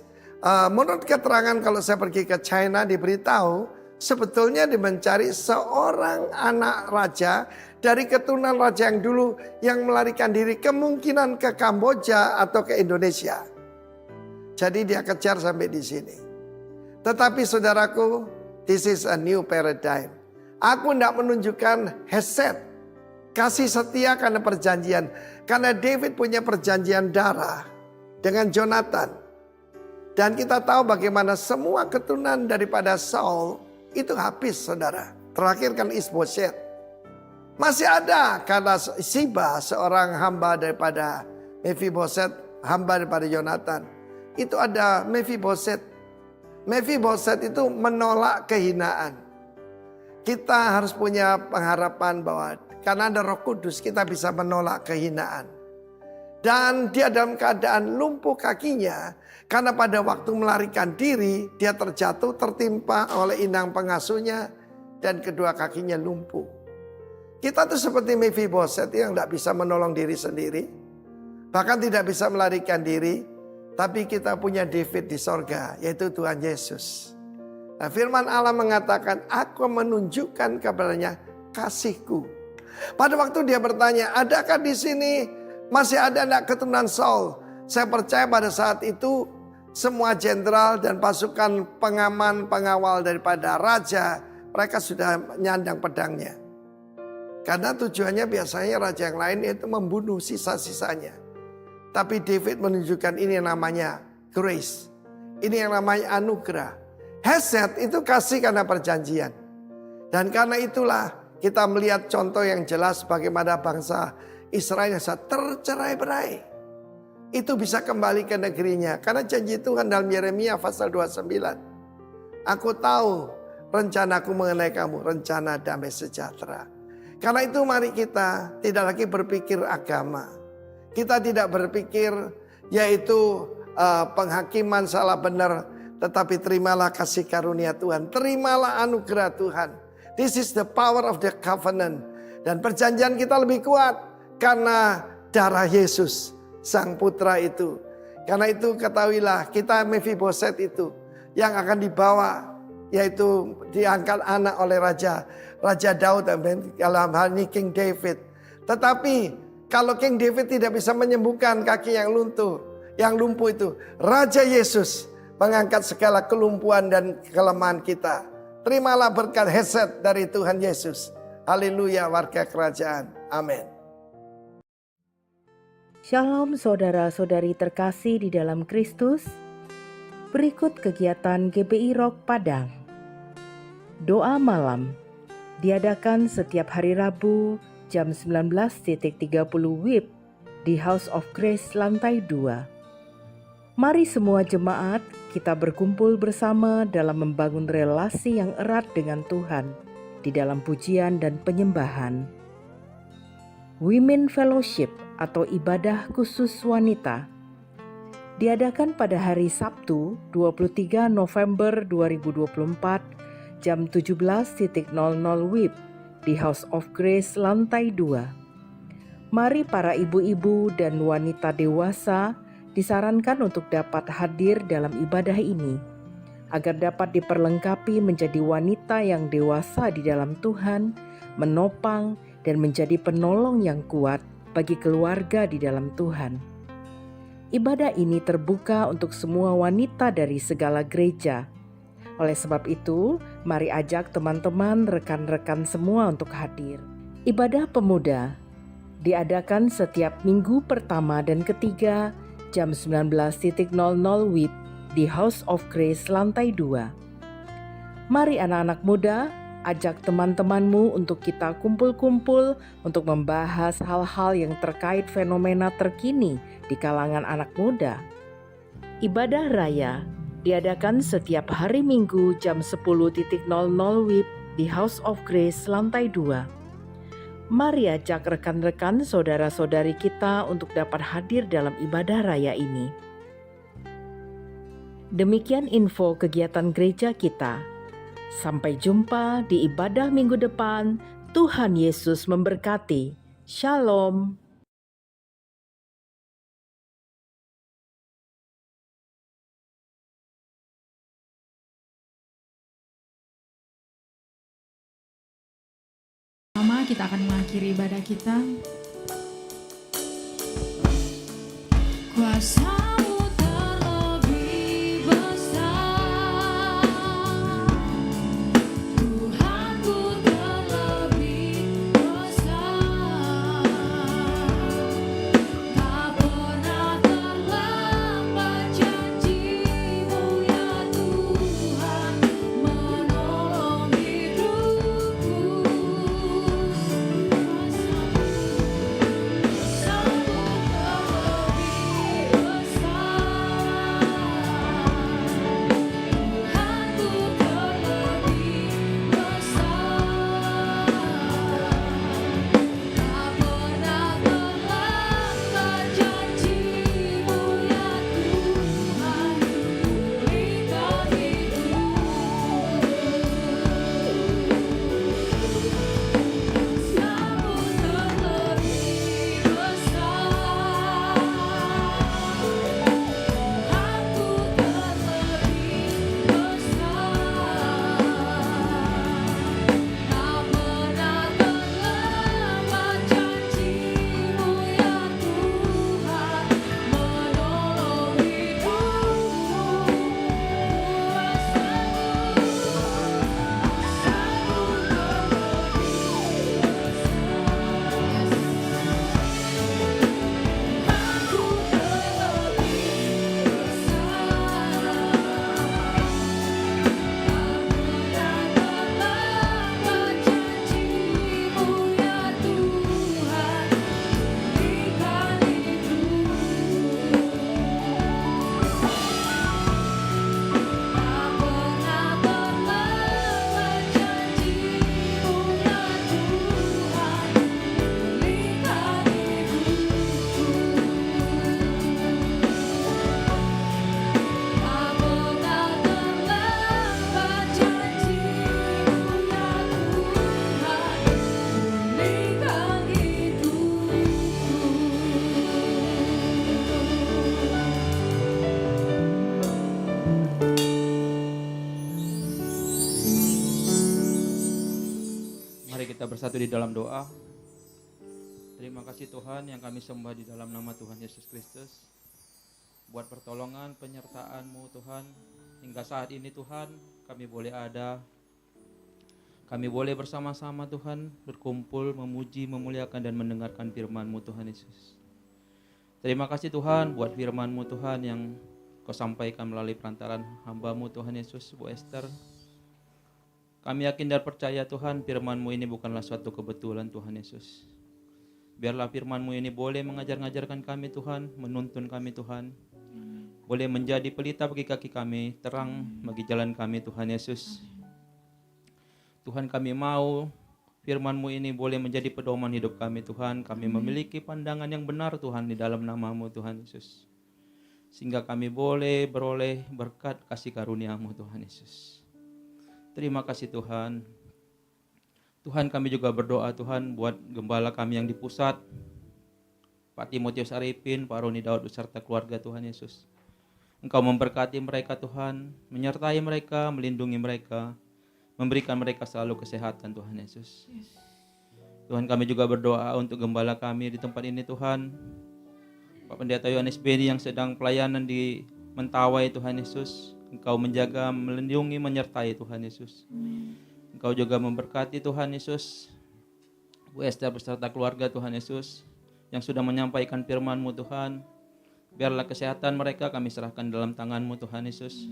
Menurut keterangan kalau saya pergi ke China diberitahu sebetulnya dia mencari seorang anak raja dari keturunan raja yang dulu yang melarikan diri kemungkinan ke Kamboja atau ke Indonesia. Jadi dia kejar sampai di sini. Tetapi saudaraku, this is a new paradigm. Aku tidak menunjukkan hesed, kasih setia karena perjanjian. Karena David punya perjanjian darah dengan Jonathan. Dan kita tahu bagaimana semua keturunan daripada Saul itu habis saudara. Terakhir kan Isboset. Masih ada karena Siba seorang hamba daripada Mephiboset, hamba daripada Jonathan. Itu ada Mephiboset. Mephiboset itu menolak kehinaan. Kita harus punya pengharapan bahwa karena ada Roh Kudus kita bisa menolak kehinaan. Dan dia dalam keadaan lumpuh kakinya karena pada waktu melarikan diri dia terjatuh tertimpa oleh inang pengasuhnya dan kedua kakinya lumpuh. Kita tuh seperti Mephiboset yang tidak bisa menolong diri sendiri, bahkan tidak bisa melarikan diri. Tapi kita punya David di sorga, yaitu Tuhan Yesus. Nah, firman Allah mengatakan, aku menunjukkan kepadanya kasihku. Pada waktu dia bertanya, adakah di sini masih ada anak keturunan Saul? Saya percaya pada saat itu semua jenderal dan pasukan pengaman, pengawal daripada raja, mereka sudah nyandang pedangnya. Karena tujuannya biasanya raja yang lain itu membunuh sisa-sisanya. Tapi David menunjukkan ini yang namanya grace. Ini yang namanya anugerah. Hesed itu kasih karena perjanjian. Dan karena itulah kita melihat contoh yang jelas bagaimana bangsa Israel yang tercerai-berai. Itu bisa kembali ke negerinya. Karena janji Tuhan dalam Yeremia pasal 29. Aku tahu rencanaku mengenai kamu, rencana damai sejahtera. Karena itu mari kita tidak lagi berpikir agama. Kita tidak berpikir yaitu penghakiman salah benar. Tetapi terimalah kasih karunia Tuhan. Terimalah anugerah Tuhan. This is the power of the covenant. Dan perjanjian kita lebih kuat. Karena darah Yesus sang putra itu. Karena itu ketahuilah kita Mephiboset itu. Yang akan dibawa. Yaitu diangkat anak oleh Raja Daud. Dalam hal ini King David. Tetapi kalau King David tidak bisa menyembuhkan kaki yang lumpuh itu, Raja Yesus mengangkat segala kelumpuhan dan kelemahan kita. Terimalah berkat headset dari Tuhan Yesus. Haleluya warga kerajaan. Amin. Shalom saudara-saudari terkasih di dalam Kristus. Berikut kegiatan GBI Rock Padang. Doa malam diadakan setiap hari Rabu jam 19.30 WIB di House of Grace lantai 2. Mari semua jemaat kita berkumpul bersama dalam membangun relasi yang erat dengan Tuhan di dalam pujian dan penyembahan. Women Fellowship atau ibadah khusus wanita diadakan pada hari Sabtu 23 November 2024 jam 17.00 WIB di House of Grace lantai 2. Mari para ibu-ibu dan wanita dewasa disarankan untuk dapat hadir dalam ibadah ini, agar dapat diperlengkapi menjadi wanita yang dewasa di dalam Tuhan, menopang dan menjadi penolong yang kuat bagi keluarga di dalam Tuhan. Ibadah ini terbuka untuk semua wanita dari segala gereja. Oleh sebab itu, mari ajak teman-teman, rekan-rekan semua untuk hadir. Ibadah pemuda diadakan setiap minggu pertama dan ketiga jam 19.00 WIB di House of Grace lantai 2. Mari anak-anak muda, ajak teman-temanmu untuk kita kumpul-kumpul untuk membahas hal-hal yang terkait fenomena terkini di kalangan anak muda. Ibadah raya diadakan setiap hari Minggu jam 10.00 WIB di House of Grace lantai 2. Mari ajak rekan-rekan saudara-saudari kita untuk dapat hadir dalam ibadah raya ini. Demikian info kegiatan gereja kita. Sampai jumpa di ibadah minggu depan. Tuhan Yesus memberkati. Shalom. Mama, kita akan mengakhiri ibadah kita. Kuasa-Mu terlebih besar, Tuhanku terlebih besar, tak pernah terlambat janji-Mu ya Tuhan, menolong hidupku. Kita bersatu di dalam doa. Terima kasih Tuhan yang kami sembah di dalam nama Tuhan Yesus Kristus. Buat pertolongan penyertaan-Mu Tuhan. Hingga saat ini Tuhan kami boleh ada Kami boleh bersama-sama Tuhan berkumpul, memuji, memuliakan dan mendengarkan firman-Mu Tuhan Yesus. Terima kasih Tuhan buat firman-Mu Tuhan yang Kau sampaikan melalui perantaran hamba-Mu Tuhan Yesus, Bu Esther. Kami yakin dan percaya Tuhan firman-Mu ini bukanlah suatu kebetulan Tuhan Yesus. Biarlah firman-Mu ini boleh mengajar-ngajarkan kami Tuhan, menuntun kami Tuhan. Boleh menjadi pelita bagi kaki kami, terang bagi jalan kami Tuhan Yesus. Tuhan, kami mau firman-Mu ini boleh menjadi pedoman hidup kami Tuhan. Kami memiliki pandangan yang benar Tuhan di dalam nama-Mu Tuhan Yesus. Sehingga kami boleh beroleh berkat kasih karunia-Mu Tuhan Yesus. Terima kasih Tuhan. Tuhan, kami juga berdoa Tuhan buat gembala kami yang di pusat, Pak Timotius Arifin, Pak Roni Daud beserta keluarga Tuhan Yesus. Engkau memberkati mereka Tuhan, menyertai mereka, melindungi mereka, memberikan mereka selalu kesehatan Tuhan Yesus. Tuhan, kami juga berdoa untuk gembala kami di tempat ini Tuhan, Pak Pendeta Yohanes Beni yang sedang pelayanan di Mentawai Tuhan Yesus. Engkau menjaga, melindungi, menyertai Tuhan Yesus. Engkau juga memberkati Tuhan Yesus Bu Esther beserta keluarga Tuhan Yesus yang sudah menyampaikan firman-Mu Tuhan. Biarlah kesehatan mereka kami serahkan dalam tangan-Mu Tuhan Yesus.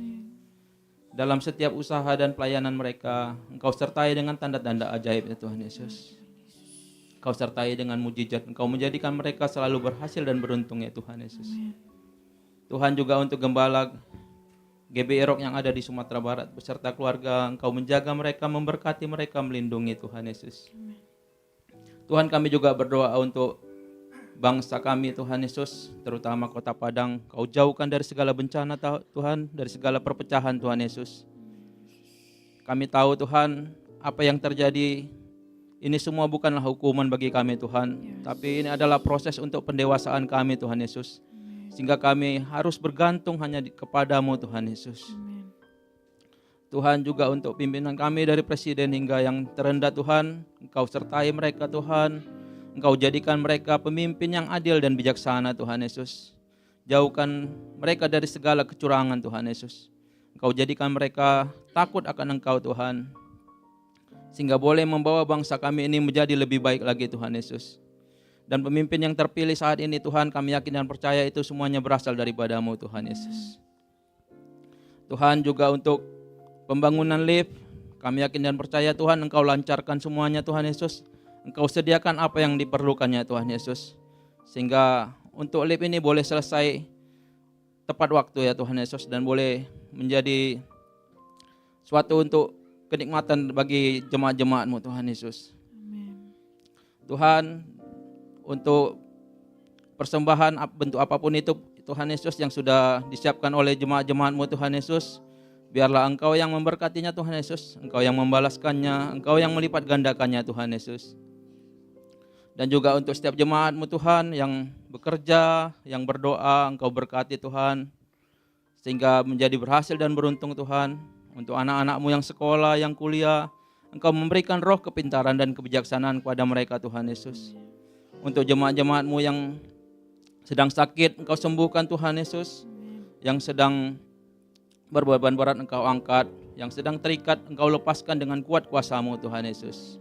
Dalam setiap usaha dan pelayanan mereka, Engkau sertai dengan tanda-tanda ajaib ya Tuhan Yesus. Engkau sertai dengan mujizat, Engkau menjadikan mereka selalu berhasil dan beruntung ya Tuhan Yesus. Tuhan, juga untuk gembala GB Erok yang ada di Sumatera Barat beserta keluarga, Engkau menjaga mereka, memberkati mereka, melindungi Tuhan Yesus. Tuhan, kami juga berdoa untuk bangsa kami Tuhan Yesus, terutama Kota Padang. Kau jauhkan dari segala bencana Tuhan, dari segala perpecahan Tuhan Yesus. Kami tahu Tuhan, apa yang terjadi ini semua bukanlah hukuman bagi kami Tuhan, tapi ini adalah proses untuk pendewasaan kami Tuhan Yesus. Sehingga kami harus bergantung hanya kepadamu Tuhan Yesus. Tuhan, juga untuk pimpinan kami dari Presiden hingga yang terendah Tuhan, Engkau sertai mereka Tuhan. Engkau jadikan mereka pemimpin yang adil dan bijaksana Tuhan Yesus. Jauhkan mereka dari segala kecurangan Tuhan Yesus. Engkau jadikan mereka takut akan Engkau Tuhan. Sehingga boleh membawa bangsa kami ini menjadi lebih baik lagi Tuhan Yesus. Dan pemimpin yang terpilih saat ini Tuhan, kami yakin dan percaya itu semuanya berasal daripada-Mu Tuhan Yesus. Tuhan, juga untuk pembangunan lift, kami yakin dan percaya Tuhan Engkau lancarkan semuanya Tuhan Yesus. Engkau sediakan apa yang diperlukannya Tuhan Yesus. Sehingga untuk lift ini boleh selesai tepat waktu ya Tuhan Yesus. Dan boleh menjadi suatu untuk kenikmatan bagi jemaat-jemaat-Mu Tuhan Yesus. Tuhan, untuk persembahan bentuk apapun itu Tuhan Yesus yang sudah disiapkan oleh jemaat-jemaat-Mu Tuhan Yesus, biarlah Engkau yang memberkatinya Tuhan Yesus. Engkau yang membalaskannya, Engkau yang melipat gandakannya Tuhan Yesus. Dan juga untuk setiap jemaat-Mu Tuhan yang bekerja, yang berdoa, Engkau berkati Tuhan. Sehingga menjadi berhasil dan beruntung Tuhan. Untuk anak-anak-Mu yang sekolah, yang kuliah, Engkau memberikan roh kepintaran dan kebijaksanaan kepada mereka Tuhan Yesus. Untuk jemaat-jemaat-Mu yang sedang sakit, Engkau sembuhkan Tuhan Yesus. Yang sedang berbeban berat Engkau angkat. Yang sedang terikat Engkau lepaskan dengan kuat kuasa-Mu Tuhan Yesus.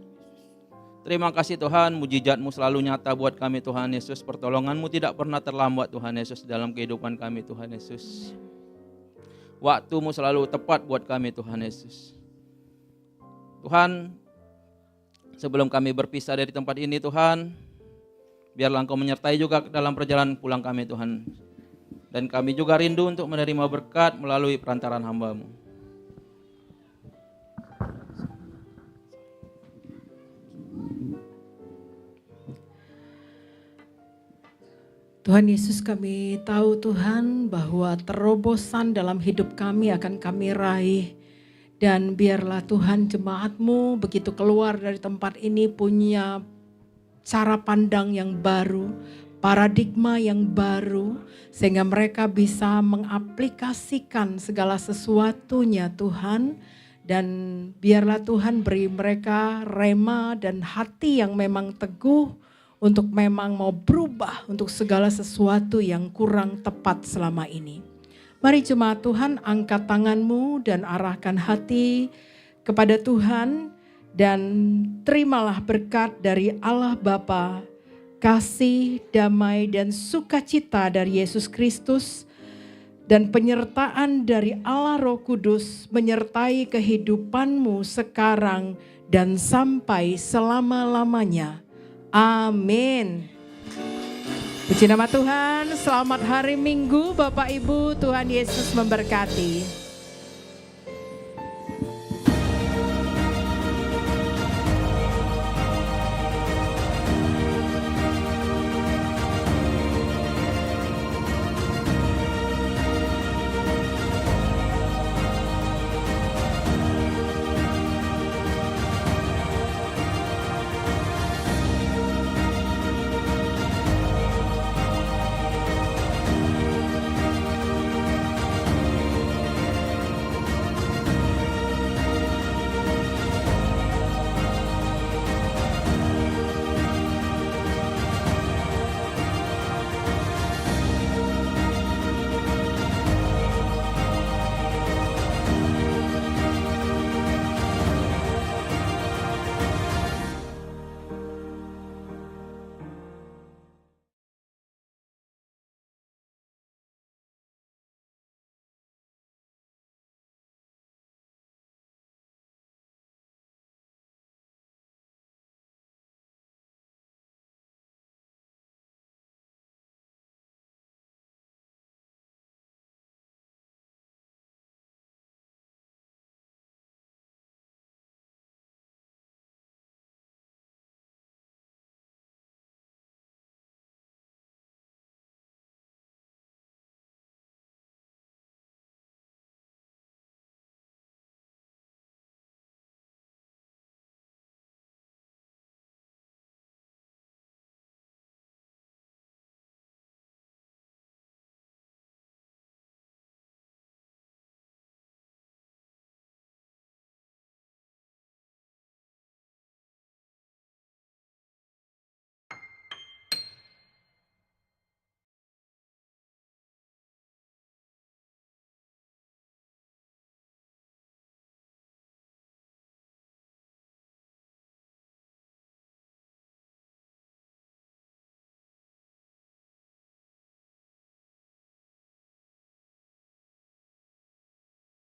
Terima kasih Tuhan, mujizat-Mu selalu nyata buat kami Tuhan Yesus. Pertolongan-Mu tidak pernah terlambat Tuhan Yesus dalam kehidupan kami Tuhan Yesus. Waktu-Mu selalu tepat buat kami Tuhan Yesus. Tuhan, sebelum kami berpisah dari tempat ini Tuhan, biarlah Engkau menyertai juga dalam perjalanan pulang kami Tuhan. Dan kami juga rindu untuk menerima berkat melalui perantaran hamba-Mu. Tuhan Yesus, kami tahu Tuhan bahwa terobosan dalam hidup kami akan kami raih. Dan biarlah Tuhan jemaat-Mu begitu keluar dari tempat ini punya cara pandang yang baru, paradigma yang baru, sehingga mereka bisa mengaplikasikan segala sesuatunya Tuhan. Dan biarlah Tuhan beri mereka rema dan hati yang memang teguh untuk memang mau berubah untuk segala sesuatu yang kurang tepat selama ini. Mari jemaat Tuhan, angkat tangan-Mu dan arahkan hati kepada Tuhan. Dan terimalah berkat dari Allah Bapa, kasih, damai, dan sukacita dari Yesus Kristus, dan penyertaan dari Allah Roh Kudus menyertai kehidupanmu sekarang dan sampai selama-lamanya. Amin. Puji nama Tuhan, selamat hari Minggu Bapak Ibu, Tuhan Yesus memberkati.